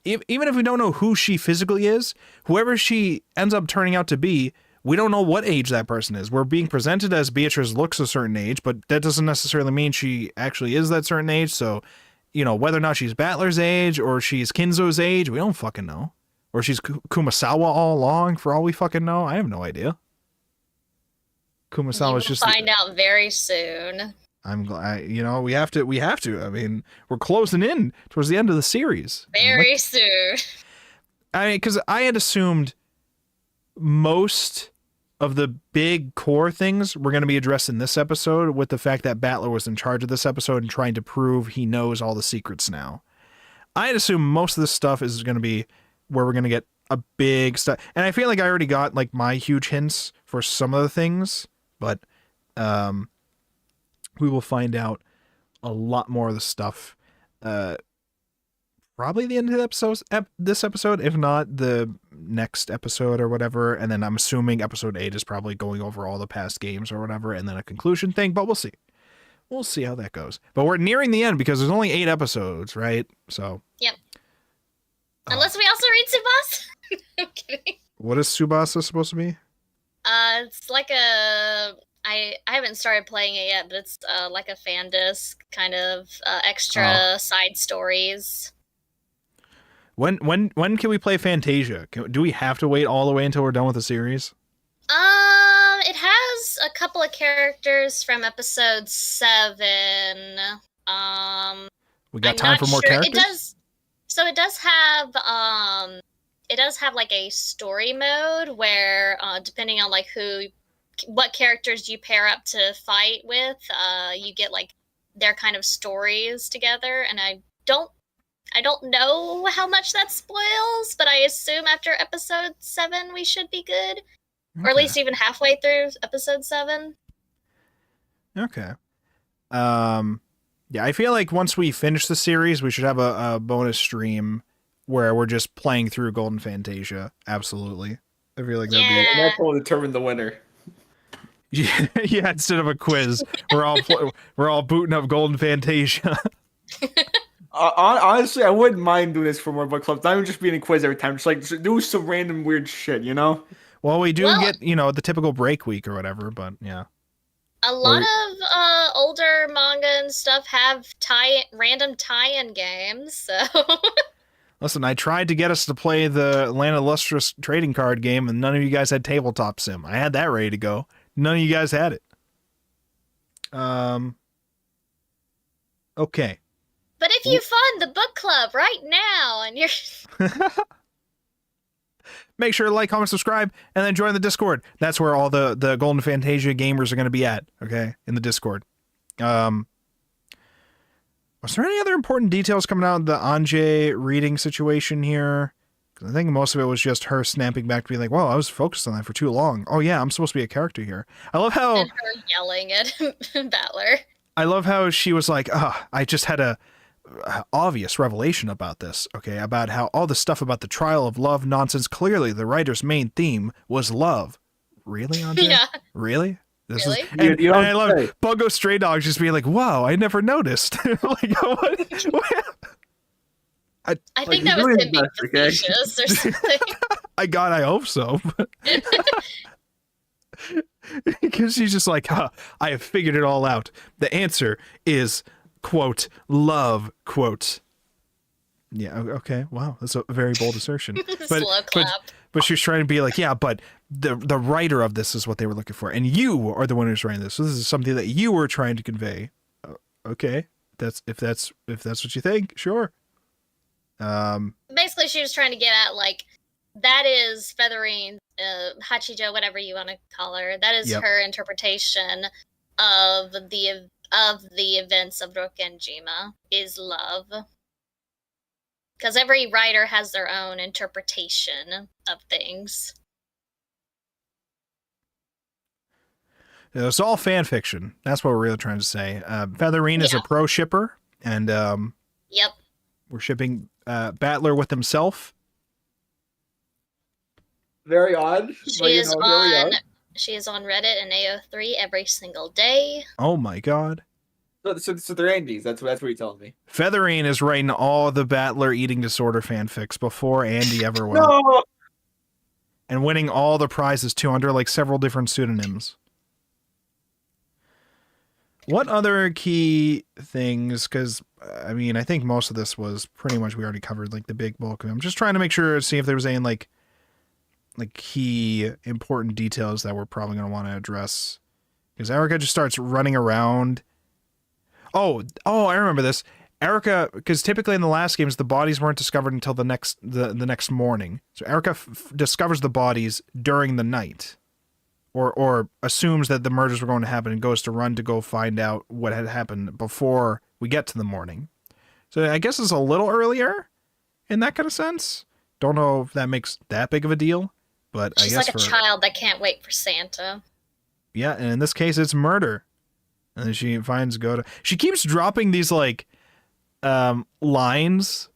even if we don't know who she physically is, whoever she ends up turning out to be, we don't know what age that person is. We're being presented as Beatrice looks a certain age, but that doesn't necessarily mean she actually is that certain age. So, you know, whether or not she's Battler's age or she's Kinzo's age, we don't fucking know. Or she's Kumasawa all along, for all we fucking know. I have no idea. Kumasawa's just find out very soon. I'm glad, you know, we have to. I mean, we're closing in towards the end of the series. Very soon. I mean, because I had assumed most of the big core things were going to be addressed in this episode, with the fact that Battler was in charge of this episode and trying to prove he knows all the secrets now. I had assumed most of this stuff is going to be where we're going to get a big stuff. And I feel like I already got like my huge hints for some of the things, but we will find out a lot more of the stuff probably the end of the this episode, if not the next episode or whatever. And then I'm assuming episode 8 is probably going over all the past games or whatever, and then a conclusion thing, but we'll see. We'll see how that goes. But we're nearing the end because there's only 8 episodes, right? So. Yep. Unless we also read Tsubasa. I'm kidding. What is Tsubasa supposed to be? It's like a... I haven't started playing it yet, but it's like a fan disc kind of extra side stories. When can we play Fantasia? Do we have to wait all the way until we're done with the series? It has a couple of characters from episode 7. We got time for more characters? It does have like a story mode where depending on like what characters you pair up to fight with, you get like their kind of stories together, and I don't know how much that spoils, but I assume after episode 7 we should be good. Okay. Or at least even halfway through episode 7. Okay. Yeah, I feel like once we finish the series, we should have a bonus stream where we're just playing through Golden Fantasia. Absolutely. I feel like that'd be... And that will determine the winner. Yeah, instead of a quiz, we're all booting up Golden Fantasia. Honestly, I wouldn't mind doing this for more book clubs. Not even just being a quiz every time. Just do some random weird shit, you know? Well, we do get, the typical break week or whatever, but yeah. A lot of older manga and stuff have random tie-in games, so... Listen, I tried to get us to play the Land of Lustrous trading card game, and none of you guys had Tabletop Sim. I had that ready to go. None of you guys had it. Okay. But if you fund the book club right now, and you're... Make sure to like, comment, subscribe, and then join the Discord. That's where all the Golden Fantasia gamers are going to be at, okay? In the Discord. Was there any other important details coming out of the Anjay reading situation here? I think most of it was just her snapping back to be like, well, I was focused on that for too long. Oh yeah, I'm supposed to be a character here. I love how And her yelling at Battler. I love how she was like, I just had a obvious revelation about this, okay, about how all the stuff about the trial of love nonsense, clearly the writer's main theme was love. Really, Andre? Yeah. Really? This Really? is and, You and don't I love say. Bungo Stray Dogs just being like, wow, I never noticed. Like, what? I Like, think you're that was doing him being the best, okay? facetious or something. I hope so. Because she's just like, I have figured it all out. The answer is, quote, love, quote. Yeah, okay, wow, that's a very bold assertion. Slow clap. But she's trying to be like, yeah, but the writer of this is what they were looking for, and you are the one who's writing this. So this is something that you were trying to convey. Okay, if that's what you think, sure. Basically, she was trying to get at, like, that is Featherine's, Hachijo, whatever you want to call her. That is Yep. her interpretation of the events of Rokenjima, is love. Because every writer has their own interpretation of things. It's all fan fiction. That's what we're really trying to say. Featherine is a Yeah. pro shipper, and Yep. we're shipping Battler with himself. Very odd. She but, you is know, here we on are. she is on Reddit and AO3 every single day. Oh my god. So they're Andes. That's what you're telling me. Featherine is writing all the Battler eating disorder fanfics before Andy ever will. No. And winning all the prizes too under like several different pseudonyms. What other key things? Because I mean, I think most of this was pretty much we already covered like the big bulk of it. I'm just trying to make sure see if there was any like key important details that we're probably going to want to address. Because Erica just starts running around. Oh, I remember this. Erica, because typically in the last games the bodies weren't discovered until the next morning. So Erica discovers the bodies during the night, or assumes that the murders were going to happen and goes to run to go find out what had happened before we get to the morning. So I guess it's a little earlier in that kind of sense. Don't know if that makes that big of a deal, but She's I guess like a child that can't wait for Santa. yeah, and in this case it's murder. And then she finds she keeps dropping these like lines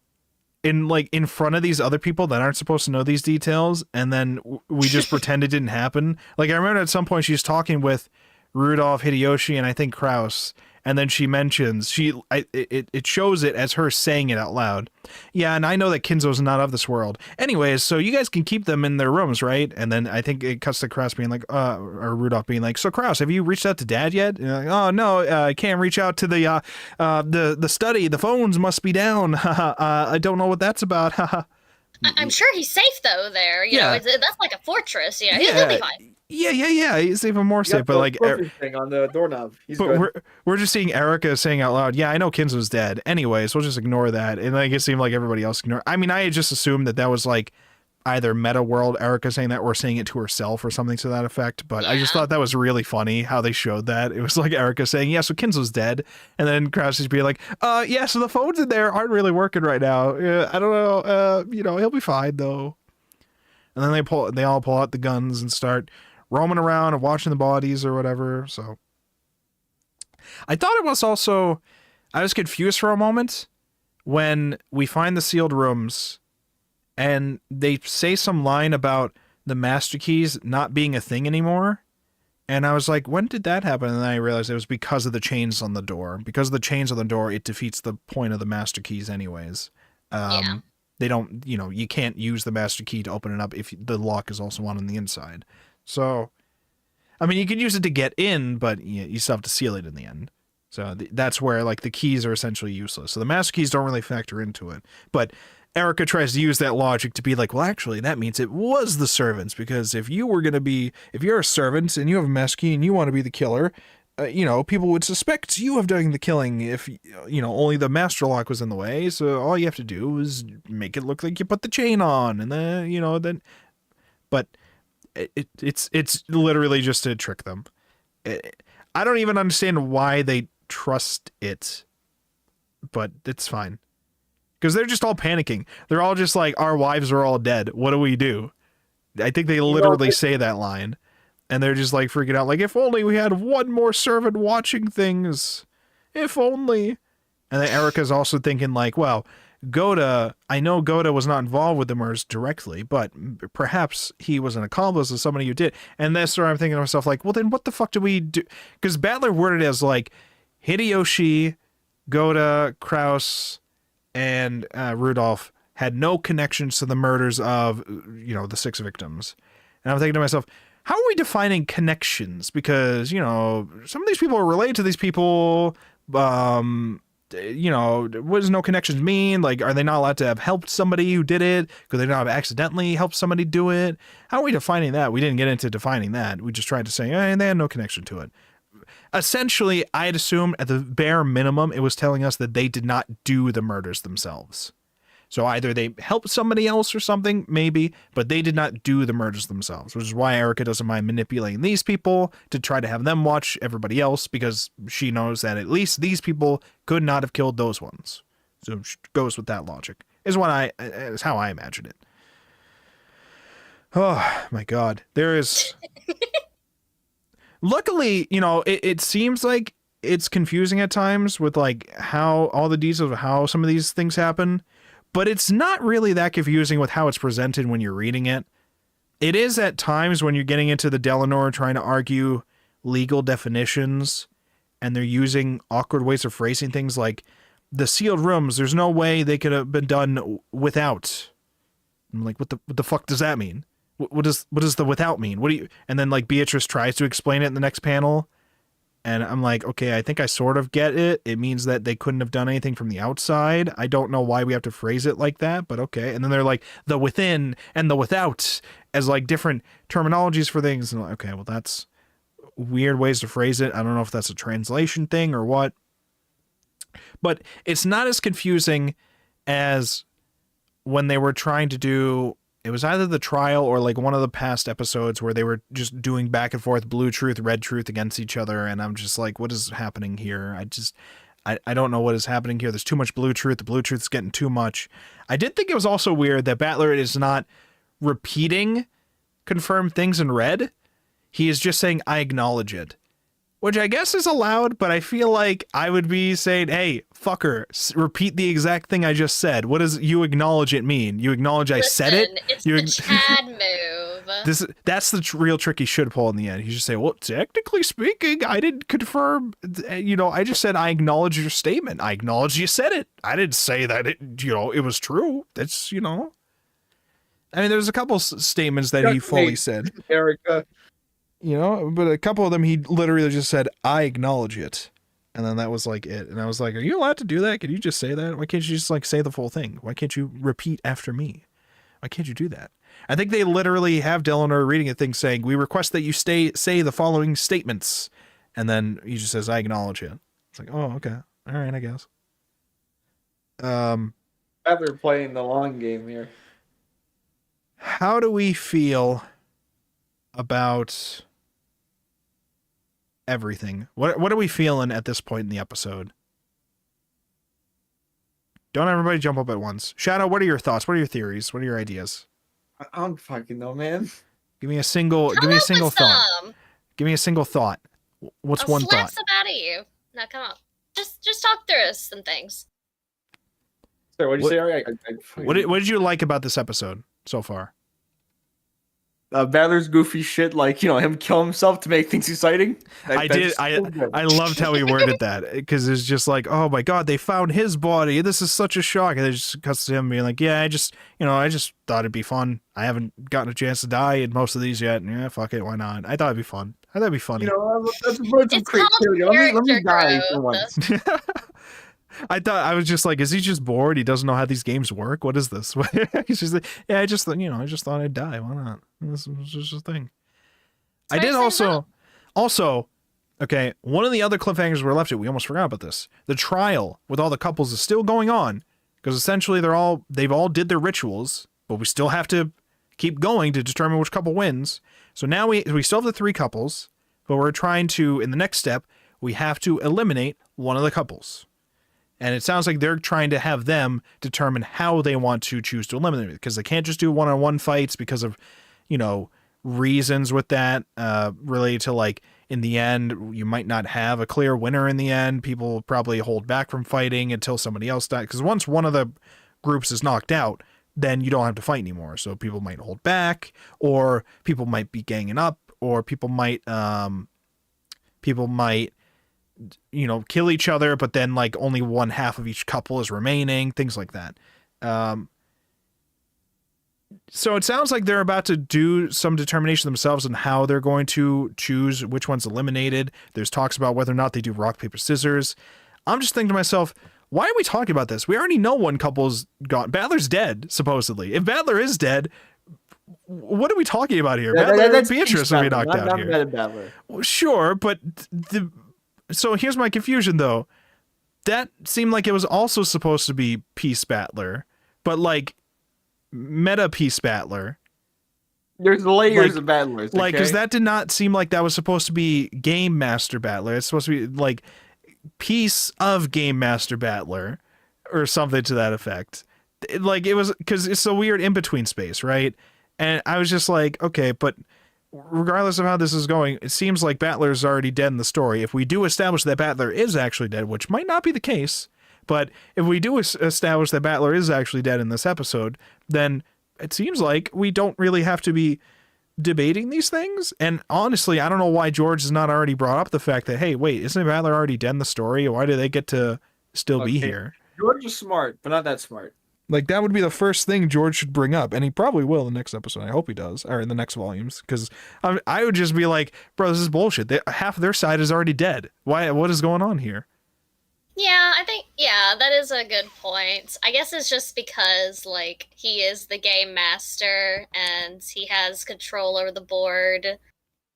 in front of these other people that aren't supposed to know these details, and then we just pretend it didn't happen. Like I remember at some point she's talking with Rudolph, Hideyoshi, and I think Kraus, and then she mentions it shows it as her saying it out loud. Yeah, and I know that Kinzo's not of this world. Anyways, so you guys can keep them in their rooms, right? And then I think it cuts to Kraus being like, or Rudolph being like, so Kraus, have you reached out to Dad yet? And like, oh no, I can't reach out to the study. The phones must be down. I don't know what that's about. I'm sure he's safe though. There, you know, that's like a fortress. You know, he'll be fine. Yeah. He's even more safe. But like, thing on the doorknob. He's but good. we're just seeing Erica saying out loud, yeah, I know Kinzo's dead. Anyways, we'll just ignore that. And like it seemed like everybody else ignored. I mean, I had just assumed that was like either meta world Erica saying that or saying it to herself or something to that effect. But I just thought that was really funny how they showed that. It was like Erica saying, yeah, so Kinzo's dead. And then Kraus is being like, yeah, so the phones in there aren't really working right now. I don't know. He'll be fine though. And then they all pull out the guns and start roaming around and watching the bodies or whatever. So I thought it was also, I was confused for a moment when we find the sealed rooms and they say some line about the master keys not being a thing anymore. And I was like, when did that happen? And then I realized it was because of the chains on the door. Because of the chains on the door, it defeats the point of the master keys anyways. They don't, you can't use the master key to open it up if the lock is also on the inside. So, I mean, you can use it to get in, but you still have to seal it in the end. So that's where like the keys are essentially useless. So the master keys don't really factor into it. But Erica tries to use that logic to be like, well, actually, that means it was the servants, because if you're a servant and you have a master key and you want to be the killer, people would suspect you of doing the killing if, only the master lock was in the way. So all you have to do is make it look like you put the chain on, and then, but it's literally just to trick them. I don't even understand why they trust it, but it's fine. Because they're just all panicking. They're all just like, our wives are all dead. What do we do? I think they literally say that line. And they're just like freaking out. Like, if only we had one more servant watching things. If only. And then Erica's also thinking like, well, I know Goda was not involved with the murders directly, but perhaps he was an accomplice of somebody who did. And that's where I'm thinking to myself, like, well, then what the fuck do we do? Because Battler worded it as like, Hideyoshi, Goda, Kraus, and Rudolph had no connections to the murders of, the 6 victims. And I'm thinking to myself, how are we defining connections? Because, some of these people are related to these people. What does no connections mean? Like, are they not allowed to have helped somebody who did it? Could they not have accidentally helped somebody do it? How are we defining that? We didn't get into defining that. We just tried to say, they had no connection to it. Essentially, I'd assumed at the bare minimum, it was telling us that they did not do the murders themselves. So either they helped somebody else or something, maybe, but they did not do the murders themselves, which is why Erica doesn't mind manipulating these people to try to have them watch everybody else, because she knows that at least these people could not have killed those ones. So she goes with that logic, is how I imagine it. Oh my God. There is... Luckily, it seems like it's confusing at times with like how all the details of how some of these things happen. But it's not really that confusing with how it's presented when you're reading it. It is at times when you're getting into the Delanor trying to argue legal definitions, and they're using awkward ways of phrasing things like the sealed rooms. There's no way they could have been done without. I'm like, what the fuck does that mean? What does the without mean? What do you? And then like Beatrice tries to explain it in the next panel. And I'm like, okay, I think I sort of get it. It means that they couldn't have done anything from the outside. I don't know why we have to phrase it like that, but okay. And then they're like the within and the without as like different terminologies for things. And I'm like, okay, well, that's weird ways to phrase it. I don't know if that's a translation thing or what. But it's not as confusing as when they were trying to do... It was either the trial or like one of the past episodes where they were just doing back and forth blue truth, red truth against each other. And I'm just like, what is happening here? I don't know what is happening here. There's too much blue truth. The blue truth is getting too much. I did think it was also weird that Battler is not repeating confirmed things in red. He is just saying, I acknowledge it, which I guess is allowed, but I feel like I would be saying, hey, fucker, repeat the exact thing I just said. What does you acknowledge it mean? You acknowledge I said it? It's the Chad move. That's the real trick he should pull in the end. He should say, well, technically speaking, I didn't confirm, I just said I acknowledge your statement. I acknowledge you said it. I didn't say that it was true. That's, I mean, there's a couple statements that he fully said. Erica. But a couple of them, he literally just said, I acknowledge it. And then that was like it. And I was like, are you allowed to do that? Can you just say that? Why can't you just like say the full thing? Why can't you repeat after me? Why can't you do that? I think they literally have Delanor reading a thing saying, we request that you say the following statements. And then he just says, I acknowledge it. It's like, oh, okay. All right, I guess. After playing the long game here. How do we feel about everything? What are we feeling at this point in the episode? Don't everybody jump up at once. Shadow, what are your thoughts? What are your theories? What are your ideas? I don't fucking know, man. Give me a single thought. Give me a single thought. What's one thought? I'll slap some out of you. Now come on. Just talk through some things. Sorry, what did you say? Ari? What did you like about this episode so far? Battler's goofy shit, like, him kill himself to make things exciting. I loved how he worded that, because it's just like, oh my god, they found his body. This is such a shock. And it just cuts to him being like, yeah, I just thought it'd be fun. I haven't gotten a chance to die in most of these yet. Yeah, fuck it, why not? I thought it'd be fun. I thought it'd be funny. That's words of creativity. Let me die for once. I was just like, is he just bored? He doesn't know how these games work. What is this? He's just like, yeah, I just thought I'd die. Why not? This was just a thing. I did also, okay, one of the other cliffhangers we're left at, we almost forgot about this. The trial with all the couples is still going on, because essentially they've all did their rituals, but we still have to keep going to determine which couple wins. So now we still have the 3 couples, but we're trying to, in the next step, we have to eliminate one of the couples. And it sounds like they're trying to have them determine how they want to choose to eliminate it, because they can't just do one-on-one fights because of, reasons with that related to, like, in the end, you might not have a clear winner in the end. People will probably hold back from fighting until somebody else dies. Because once one of the groups is knocked out, then you don't have to fight anymore. So people might hold back, or people might be ganging up, or people might kill each other, but then like only one half of each couple is remaining, things like that. So it sounds like they're about to do some determination themselves on how they're going to choose which one's eliminated. There's talks about whether or not they do rock, paper, scissors. I'm just thinking to myself, why are we talking about this? We already know one couple's gone. Battler's dead, supposedly. If Battler is dead, what are we talking about here? Battler would be interested to be knocked out here. Battler. Well, sure, but so here's my confusion, though. That seemed like it was also supposed to be Peace Battler, but like meta Peace Battler. There's layers of battlers. Like, because that did not seem like that was supposed to be Game Master Battler. It's supposed to be like Piece of Game Master Battler or something to that effect. Like, it was, because it's a weird in-between space, right? And I was just like, okay, but regardless of how this is going, it seems like Battler is already dead in the story. If we do establish that Battler is actually dead, which might not be the case, but if we do establish that Battler is actually dead in this episode, then it seems like we don't really have to be debating these things. And honestly, I don't know why George has not already brought up the fact that, hey, wait, isn't Battler already dead in the story? Why do they get to still be here? George is smart, but not that smart. Like, that would be the first thing George should bring up, and he probably will in the next episode. I hope he does, or in the next volumes, because I would just be like, bro, this is bullshit. Half of their side is already dead. Why? What is going on here? Yeah, I think, that is a good point. I guess it's just because, like, he is the game master, and he has control over the board.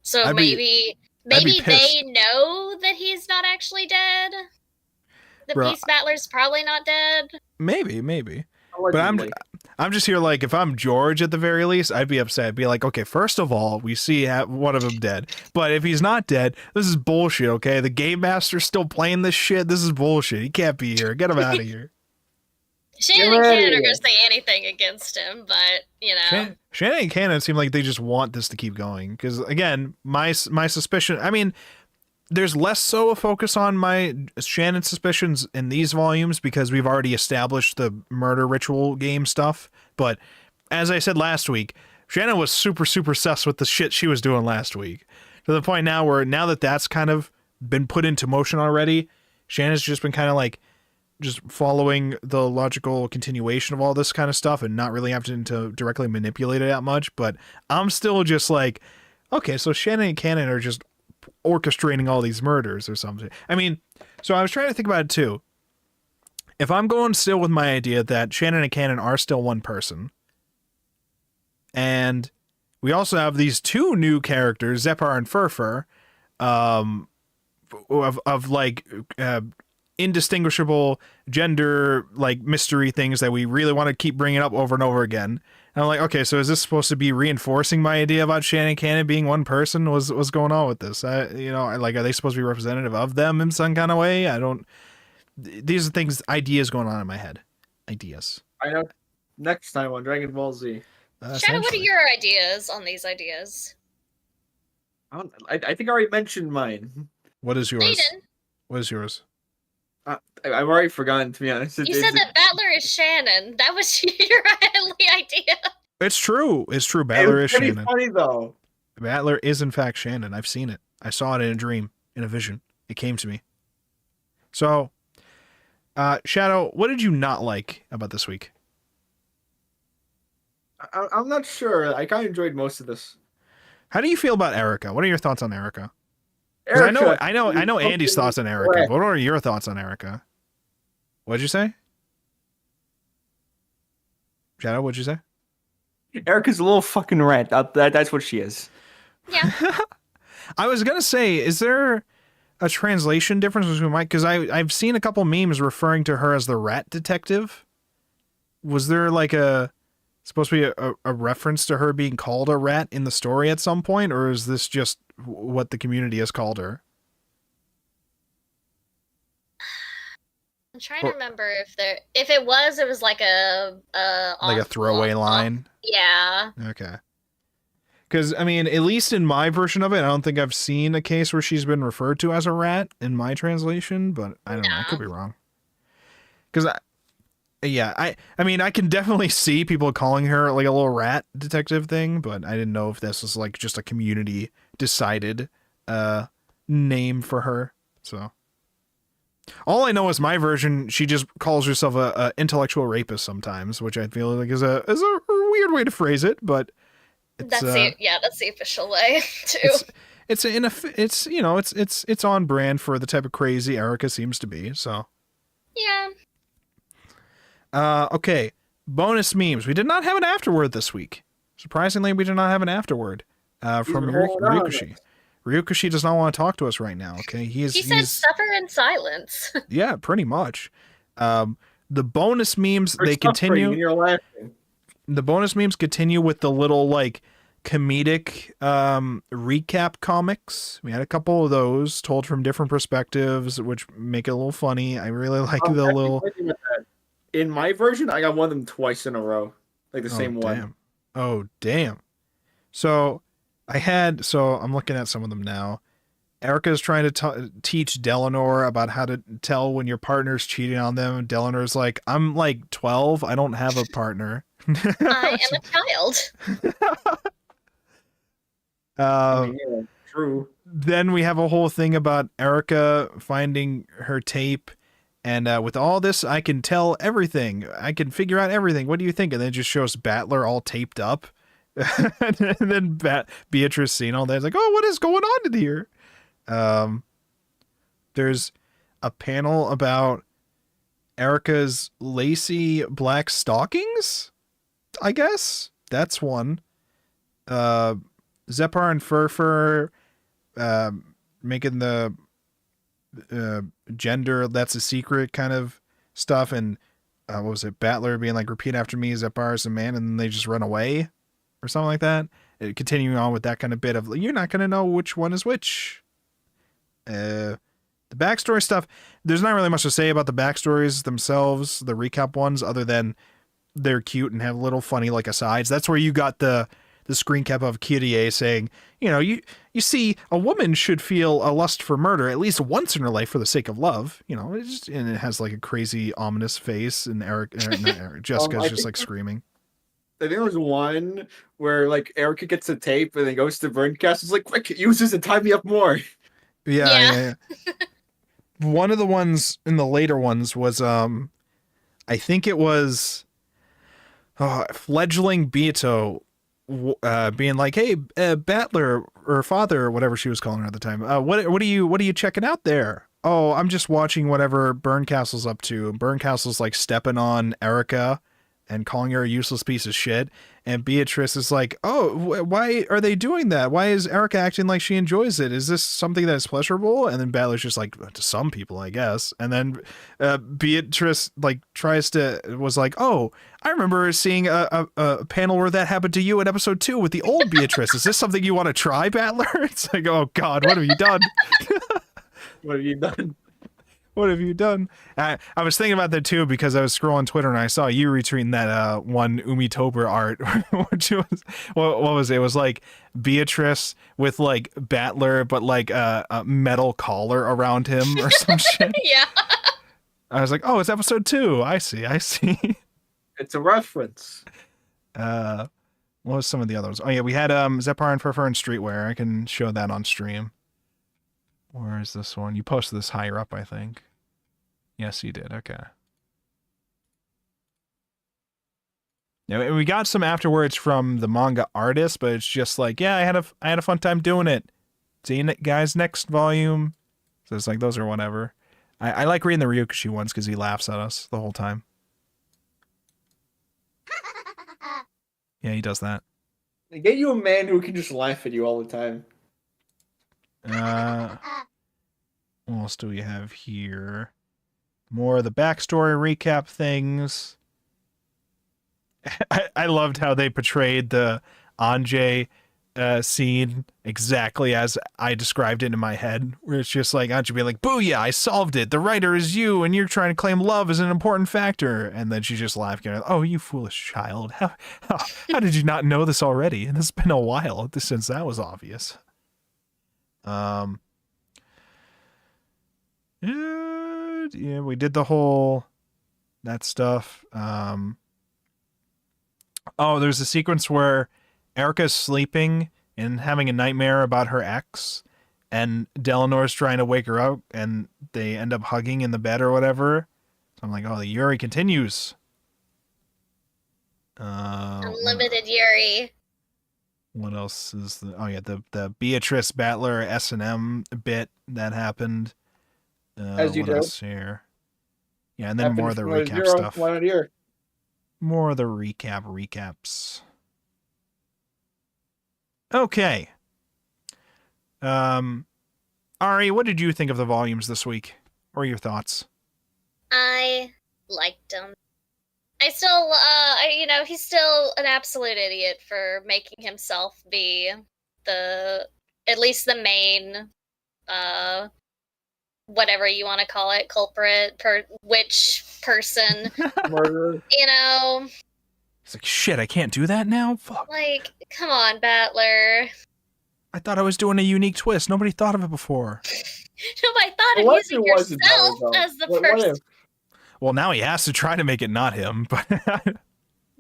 So maybe they know that he's not actually dead? The Peace Battler's probably not dead? Maybe. But I'm just here like, if I'm George at the very least, I'd be upset. I'd be like, okay, first of all, we see one of them dead. But if he's not dead, this is bullshit, okay? The Game Master's still playing this shit. This is bullshit. He can't be here. Get him out of here. Shannon and Cannon are going to say anything against him, but, Shannon and Cannon seem like they just want this to keep going. Because, again, my suspicion... I mean... There's less so a focus on my Shannon suspicions in these volumes because we've already established the murder ritual game stuff. But as I said last week, Shannon was super, super sus with the shit she was doing last week. To the point now where now that that's kind of been put into motion already, Shannon's just been kind of like just following the logical continuation of all this kind of stuff and not really having to directly manipulate it that much. But I'm still just like, okay, so Shannon and Cannon are just orchestrating all these murders or something. I mean, so I was trying to think about it too. If I'm going still with my idea that Shannon and Cannon are still one person, and we also have these two new characters, Zephyr and Furfur, of like indistinguishable gender like mystery things that we really want to keep bringing up over and over again. And I'm like, okay, so is this supposed to be reinforcing my idea about Shannon and Cannon being one person? What's going on with this? Are they supposed to be representative of them in some kind of way? These are ideas going on in my head. Ideas. I know. Next time on Dragon Ball Z. Shannon, what are your ideas on these ideas? I think I already mentioned mine. What is yours? Aiden. What is yours? I've already forgotten, to be honest. You said that Battler is Shannon. That was your only idea. It's true. Battler is Shannon. It's funny, though. Battler is, in fact, Shannon. I've seen it. I saw it in a dream, in a vision. It came to me. So, Shadow, what did you not like about this week? I'm not sure. I kind of enjoyed most of this. How do you feel about Erica? What are your thoughts on Erica? I know Andy's thoughts on Erica. What are your thoughts on Erica? What'd you say? Shadow, what'd you say? Erica's a little fucking rat. That's what she is. Yeah. I was gonna say, is there a translation difference between Mike? Because I've seen a couple memes referring to her as the rat detective. Was there like supposed to be a reference to her being called a rat in the story at some point, or is this just what the community has called her? trying to remember if it was like a like a throwaway line. Yeah. Okay. Because, I mean, at least in my version of it, I don't think I've seen a case where she's been referred to as a rat in my translation, but I don't know. I could be wrong. Because, I mean, I can definitely see people calling her like a little rat detective thing, but I didn't know if this was like just a community decided name for her. So, all I know is my version, she just calls herself a intellectual rapist sometimes, which I feel like is a weird way to phrase it, but that's the official way too. It's on brand for the type of crazy Erica seems to be. So yeah. Okay. Bonus memes. We did not have an afterword this week. Surprisingly, we did not have an afterword from Ryukushi. Ryukushi does not want to talk to us right now. Okay, he said suffer in silence. Yeah, pretty much. The bonus memes, they continue. You're laughing. The bonus memes continue with the little like comedic recap comics. We had a couple of those told from different perspectives, which make it a little funny. I really like the little. In my version, I got one of them twice in a row, like the same one. Oh damn! So I'm looking at some of them now. Erica's trying to teach Delanor about how to tell when your partner's cheating on them. Delanor's like, I'm like 12. I don't have a partner. I am a child. Yeah, true. Then we have a whole thing about Erica finding her tape. And with all this, I can tell everything. I can figure out everything. What do you think? And then it just shows Battler all taped up. And then Beatrice seeing all that. It's like, oh, what is going on in here? There's a panel about Erica's lacy black stockings, I guess. That's one. Zepar and Furfur making the gender that's a secret kind of stuff, and what was it, Battler being like, repeat after me, Zepar is a man, and then they just run away or something like that. Continuing on with that kind of bit of, you're not going to know which one is which. The backstory stuff, there's not really much to say about the backstories themselves, the recap ones, other than they're cute and have little funny like asides. That's where you got the screen cap of Kyrie saying, you see, a woman should feel a lust for murder at least once in her life for the sake of love. And it has like a crazy ominous face, and Jessica's just like screaming. I think there was one where like Erica gets the tape and then goes to Burncast. It's like, quick, use this and tie me up more. Yeah. One of the ones in the later ones was, I think it was fledgling Beato being like, hey, Battler or Father or whatever she was calling her at the time. What are you checking out there? Oh, I'm just watching whatever Burncastle's up to. Burncastle's like stepping on Erica and calling her a useless piece of shit. And Beatrice is like, oh, why are they doing that? Why is Erica acting like she enjoys it? Is this something that is pleasurable? And then Battler's just like, to some people, I guess. And then Beatrice like was like, oh, I remember seeing a panel where that happened to you in episode 2 with the old Beatrice. Is this something you want to try, Battler? It's like, oh God, what have you done? What have you done? What have you done? I was thinking about that too, because I was scrolling Twitter and I saw you retweeting that one Umitober art, which was, what was it? It was like Beatrice with like Battler, but like a metal collar around him or some shit. Yeah. I was like, oh, it's episode 2. I see. It's a reference. What was some of the others? Oh yeah, we had Zepar and Furfur and Streetwear. I can show that on stream. Where is this one? You posted this higher up, I think. Yes, you did. Okay. Yeah, we got some afterwards from the manga artist, but it's just like, yeah, I had a fun time doing it. See you guys next volume. So it's like, those are whatever. I like reading the Ryukushi ones because he laughs at us the whole time. Yeah, he does that. Get you a man who can just laugh at you all the time. What else do we have here? More of the backstory recap things. I loved how they portrayed the Anjay scene exactly as I described it in my head, where it's just like Anji being like, "Booyah! I solved it. The writer is you, and you're trying to claim love as an important factor." And then she's just laughing. "Oh, you foolish child! How did you not know this already? And it's been a while since that was obvious." Yeah, we did the whole that stuff. Oh, there's a sequence where Erica's sleeping and having a nightmare about her ex, and Delanor's trying to wake her up, and they end up hugging in the bed or whatever. So I'm like, oh, the Yuri continues. Unlimited Yuri. What else is the? Oh yeah, the Beatrice Battler S&M bit that happened. As you what do. else here? Yeah, and then Happened more of the from recap 0 stuff. to 1 year. More of the recaps. Okay. Ari, what did you think of the volumes this week? What are your thoughts? I liked him. I still, he's still an absolute idiot for making himself be at least the main, whatever you want to call it, culprit, witch person. Murderer. It's like, shit, I can't do that now? Fuck. Like, come on, Battler. I thought I was doing a unique twist. Nobody thought of it before. Nobody thought of What using if it wasn't yourself Battler, though? as the What person. if? Well, now he has to try to make it not him, but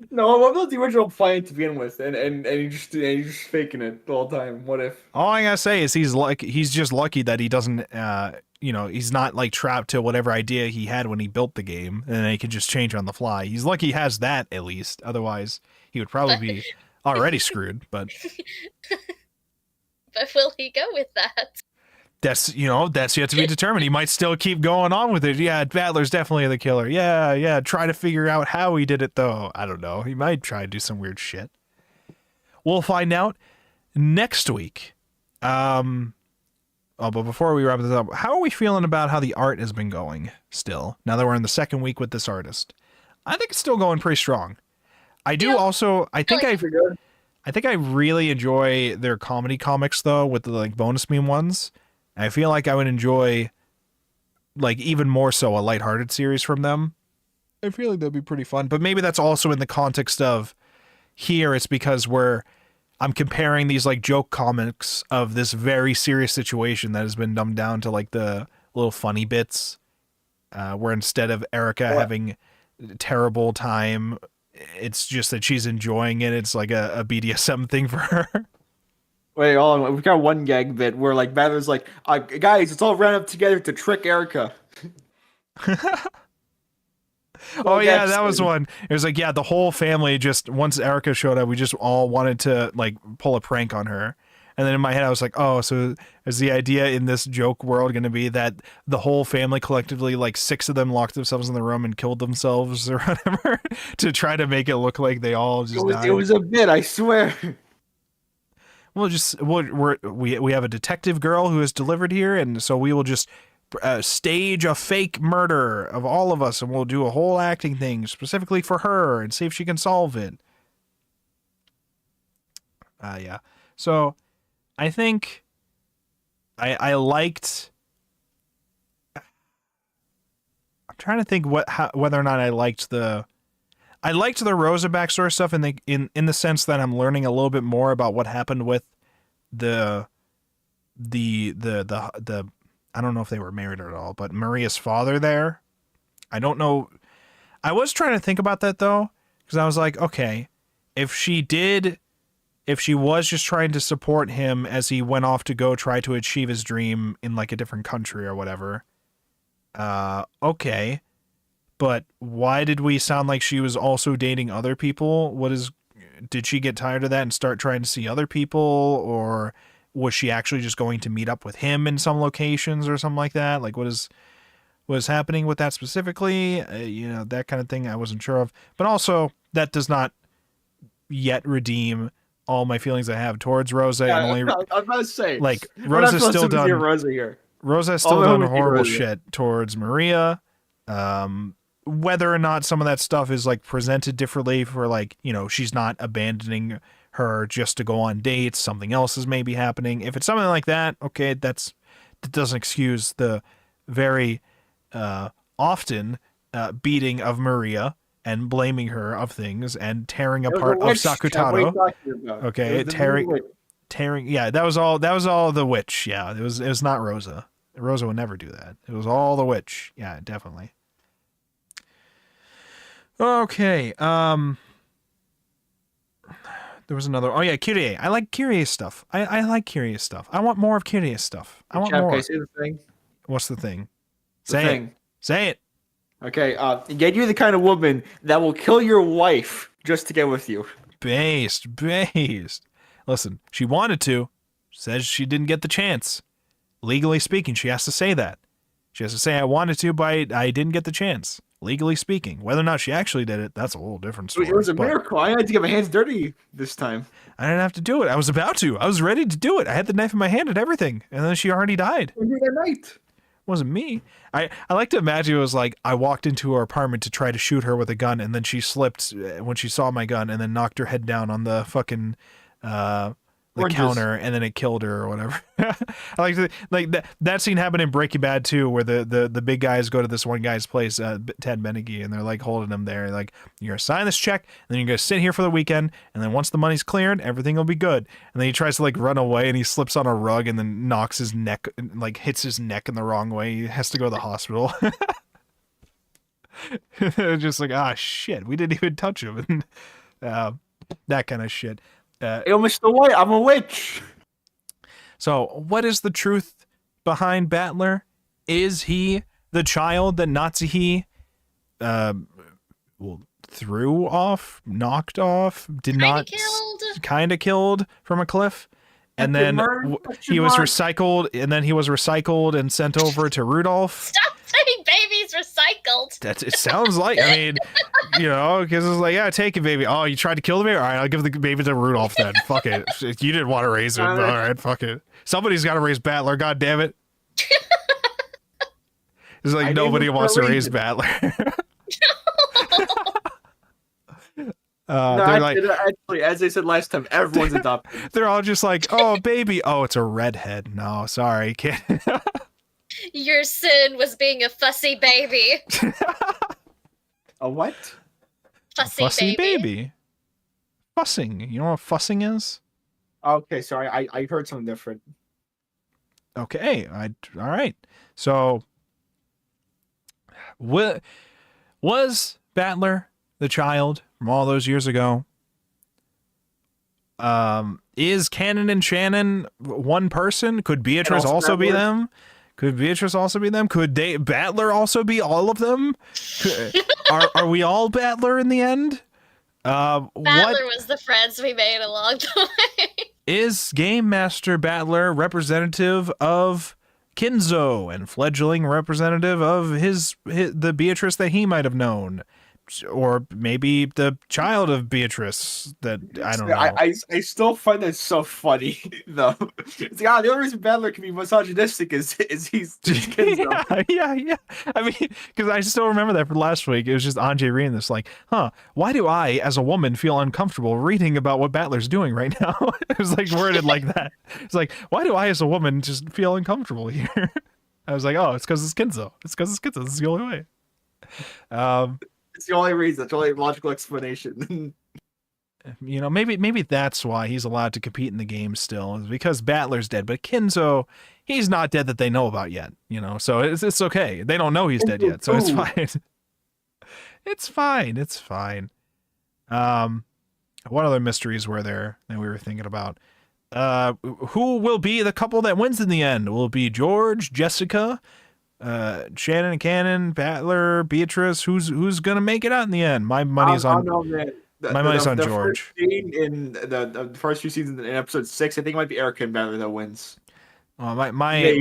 No, what about the original plan to begin with, and he's just faking it the whole time? What if? all I gotta say is he's just lucky that he doesn't, he's not like trapped to whatever idea he had when he built the game, and then he can just change on the fly. He's lucky he has that at least. Otherwise, he would probably be already screwed. But will he go with that? that's yet to be determined. He might still keep going on with it. Yeah, Battler's definitely the killer. Yeah. Try to figure out how he did it though. I don't know. He might try to do some weird shit. We'll find out next week. But before we wrap this up, how are we feeling about how the art has been going still? Now that we're in the second week with this artist, I think it's still going pretty strong. I do also. I think I really enjoy their comedy comics though, with the like bonus meme ones. I feel like I would enjoy, like, even more so, a lighthearted series from them. I feel like that'd be pretty fun. But maybe that's also in the context of here it's because I'm comparing these like joke comics of this very serious situation that has been dumbed down to like the little funny bits, where instead of Erica having a terrible time, it's just that she's enjoying it. It's like a BDSM thing for her. Wait, hold on. We've got one gag bit where like Battler's like, guys, let's all run up together to trick Erica. Oh yeah, that was one. It was like, yeah, the whole family just, once Erica showed up, we just all wanted to like pull a prank on her. And then in my head I was like, oh, so is the idea in this joke world going to be that the whole family collectively, like 6 of them locked themselves in the room and killed themselves or whatever to try to make it look like they all just died? It was a bit, I swear. We have a detective girl who is delivered here, and so we will just stage a fake murder of all of us, and we'll do a whole acting thing specifically for her and see if she can solve it. Yeah. So I think I liked. I'm trying to think whether or not I liked the Rosa backstory stuff in the sense that I'm learning a little bit more about what happened with the I don't know if they were married at all, but Maria's father there. I don't know. I was trying to think about that though, because I was like, okay, if she was just trying to support him as he went off to go try to achieve his dream in like a different country or whatever, okay. But why did we sound like she was also dating other people? Did she get tired of that and start trying to see other people? Or was she actually just going to meet up with him in some locations or something like that? Like what is happening with that specifically? That kind of thing I wasn't sure of. But also that does not yet redeem all my feelings I have towards Rosa. Yeah, and only, I was about to say, like Rosa's still done. Rosa's still done horrible shit towards Maria. Whether or not some of that stuff is like presented differently for like, she's not abandoning her just to go on dates. Something else is maybe happening. If it's something like that, okay, that doesn't excuse the very often beating of Maria and blaming her of things and tearing apart of Sakutaro. Okay, tearing. Yeah, that was all the witch. Yeah, it was not Rosa. Rosa would never do that. It was all the witch. Yeah, definitely. Okay. There was another. Oh yeah, Kyrie. I like Kyrie's stuff. I like Kyrie's stuff. I want more of Kyrie's stuff. I want more. Okay, say the thing. What's the thing? Say it. Say it. Okay. Get you the kind of woman that will kill your wife just to get with you. Based. Listen, she wanted to. Says she didn't get the chance. Legally speaking, she has to say that. She has to say, I wanted to, but I didn't get the chance. Legally speaking. Whether or not she actually did it, that's a whole different story. It was a miracle. I had to get my hands dirty this time. I didn't have to do it. I was about to. I was ready to do it. I had the knife in my hand and everything. And then she already died. That night. It wasn't me. I like to imagine it was like I walked into her apartment to try to shoot her with a gun, and then she slipped when she saw my gun and then knocked her head down on the fucking counter, and then it killed her or whatever. I like that scene happened in Breaking Bad too, where the big guys go to this one guy's place, Ted Bennigy, and they're like holding him there, like, you're gonna sign this check, and then you're gonna sit here for the weekend, and then once the money's cleared, everything will be good. And then he tries to like run away, and he slips on a rug, and then knocks his neck, like hits his neck in the wrong way. He has to go to the hospital. Just like, shit, we didn't even touch him, and that kind of shit. Yo, Mr. White, I'm a witch. So, what is the truth behind Battler? Is he the child that Natsuhi threw off, knocked off, kind of killed from a cliff? And then he was recycled, and then he was recycled and sent over to Rudolph. Stop saying baby's recycled. It sounds like, I mean, because it's like, yeah, take it, baby. Oh, you tried to kill the baby? All right, I'll give the baby to Rudolph then. Fuck it. You didn't want to raise it. All right, fuck it. Somebody's got to raise Battler, god damn it. It's like nobody wants to raise Battler. Actually, as I said last time, everyone's adopted. They're all just like, oh, baby. Oh, it's a redhead. No, sorry, kid. Your sin was being a fussy baby. A what? Fussy baby. Fussing. You know what fussing is? Okay, sorry. I heard something different. Okay. All right. So, was Battler the child from all those years ago? Is Canon and Shannon one person? Could Beatrice also be them? Could Beatrice also be them? Could Battler also be all of them? Are we all Battler in the end? Battler was the friends we made along the way. Is Game Master Battler representative of Kinzo and fledgling representative of the Beatrice that he might have known? Or maybe the child of Beatrice that I don't know. I still find that so funny though. It's like, the only reason Battler can be misogynistic is he's Kinzo. yeah. I mean, because I still remember that from last week. It was just Anjay reading this, like, why do I, as a woman, feel uncomfortable reading about what Battler's doing right now? It was like worded like that. It's like, why do I, as a woman, just feel uncomfortable here? I was like, oh, it's because it's Kinzo. It's because it's Kinzo. This is the only way. It's the only reason. It's the only logical explanation. Maybe that's why he's allowed to compete in the game still, is because Battler's dead. But Kinzo, he's not dead that they know about yet. So it's okay. They don't know he's dead yet, so it's fine. It's fine. What other mysteries were there that we were thinking about? Who will be the couple that wins in the end? Will it be George, Jessica, Shannon and Cannon, Battler, Beatrice? Who's gonna make it out in the end? My money's on. My money's on George. In the first few seasons in episode 6, I think it might be Erica and Battler that wins. My money's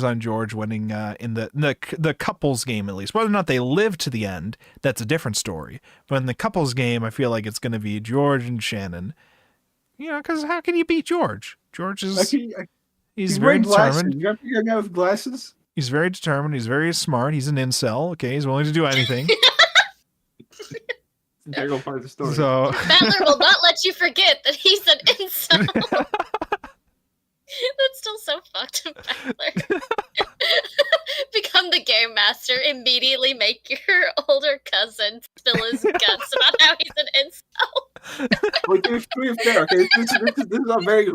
on George winning in the couples game, at least. Whether or not they live to the end, that's a different story. But in the couples game, I feel like it's going to be George and Shannon. Because how can you beat George? George is he's very determined. You got a guy with glasses. He's very determined. He's very smart. He's an incel. Okay, he's willing to do anything. Integral part of the story. So Battler will not let you forget that he's an incel. That's still so fucked up, Battler. Become the game master. Immediately make your older cousin spill his guts about how he's an incel. Like, to be fair, okay, this is a very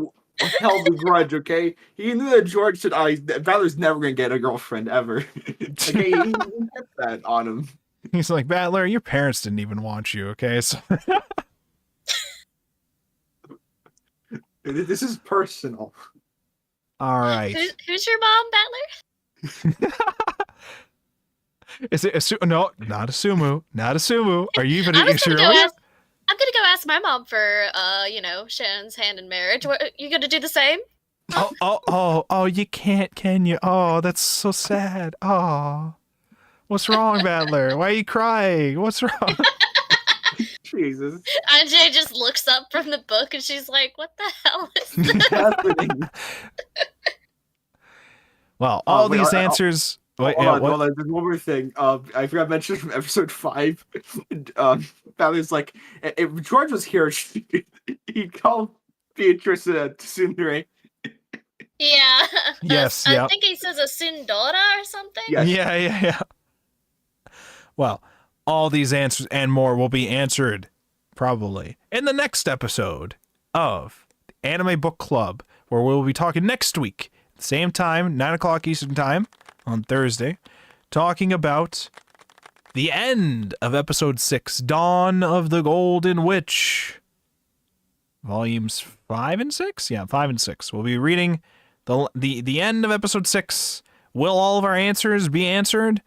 held grudge, okay? He knew that George said, Battler's never gonna get a girlfriend, ever. Okay, he kept that on him. he's like, Battler, your parents didn't even want you, okay? So This is personal. all right. Who's your mom, Battler? Is it a no, not a Sumu. Not a Sumu. Are you even I'm gonna sure? go ask my mom for, Shannon's hand in marriage. What, you gonna do the same? Oh, you can't, can you? Oh, that's so sad. Oh. What's wrong, Battler? Why are you crying? What's wrong? Jesus. Anjay just looks up from the book and she's like, what the hell is this? What's happening? Well, all wait, these I- answers. Wait, Hold yeah, on, what? hold on. There's one more thing. I forgot to mention from episode 5. Battler's like, if George was here, he'd call Beatrice a tsundere. Yeah. Yes, I yeah. think he says a Sundora or something. Yes. Yeah. Well, all these answers and more will be answered probably in the next episode of the Anime Book Club, where we'll be talking next week, same time, 9 o'clock Eastern Time on Thursday, talking about the end of episode 6, Dawn of the Golden Witch, volumes 5 and 6. Yeah, 5 and 6. We'll be reading the end of episode 6. Will all of our answers be answered?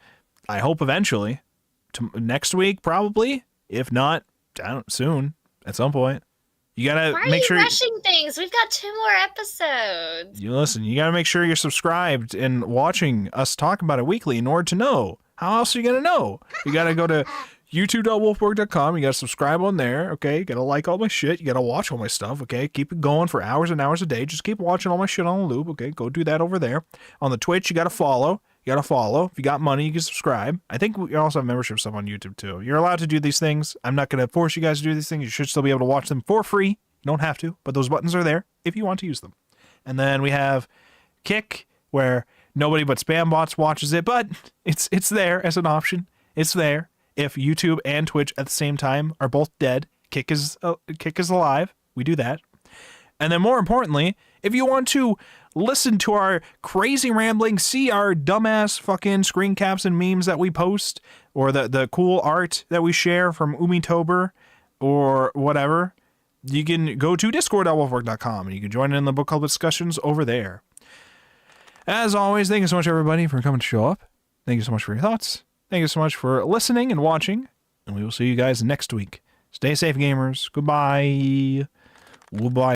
I hope eventually. Next week, probably. If not, soon, at some point. You gotta Why are make you sure rushing things? We've got 2 more episodes. you listen. You gotta make sure you're subscribed and watching us talk about it weekly in order to know. How else are you gonna know? You gotta go to youtube.wolfborg.com. You gotta subscribe on there. Okay, you gotta like all my shit. You gotta watch all my stuff. Okay, keep it going for hours and hours a day. Just keep watching all my shit on the loop. Okay, go do that over there. On the Twitch, you gotta follow. If you got money, you can subscribe. I think we also have membership stuff on YouTube too. You're allowed to do these things. I'm not going to force you guys to do these things. You should still be able to watch them for free. You don't have to, but those buttons are there if you want to use them. And then we have Kick, where nobody but spam bots watches it, but it's there as an option. It's there. If YouTube and Twitch at the same time are both dead, Kick is alive. We do that. And then more importantly, if you want to listen to our crazy rambling, see our dumbass fucking screen caps and memes that we post, or the cool art that we share from Umitober, or whatever, you can go to discord.wolfborg.com and you can join in the book club discussions over there. As always, thank you so much, everybody, for coming to show up. Thank you so much for your thoughts. Thank you so much for listening and watching, and we will see you guys next week. Stay safe, gamers. Goodbye. Goodbye.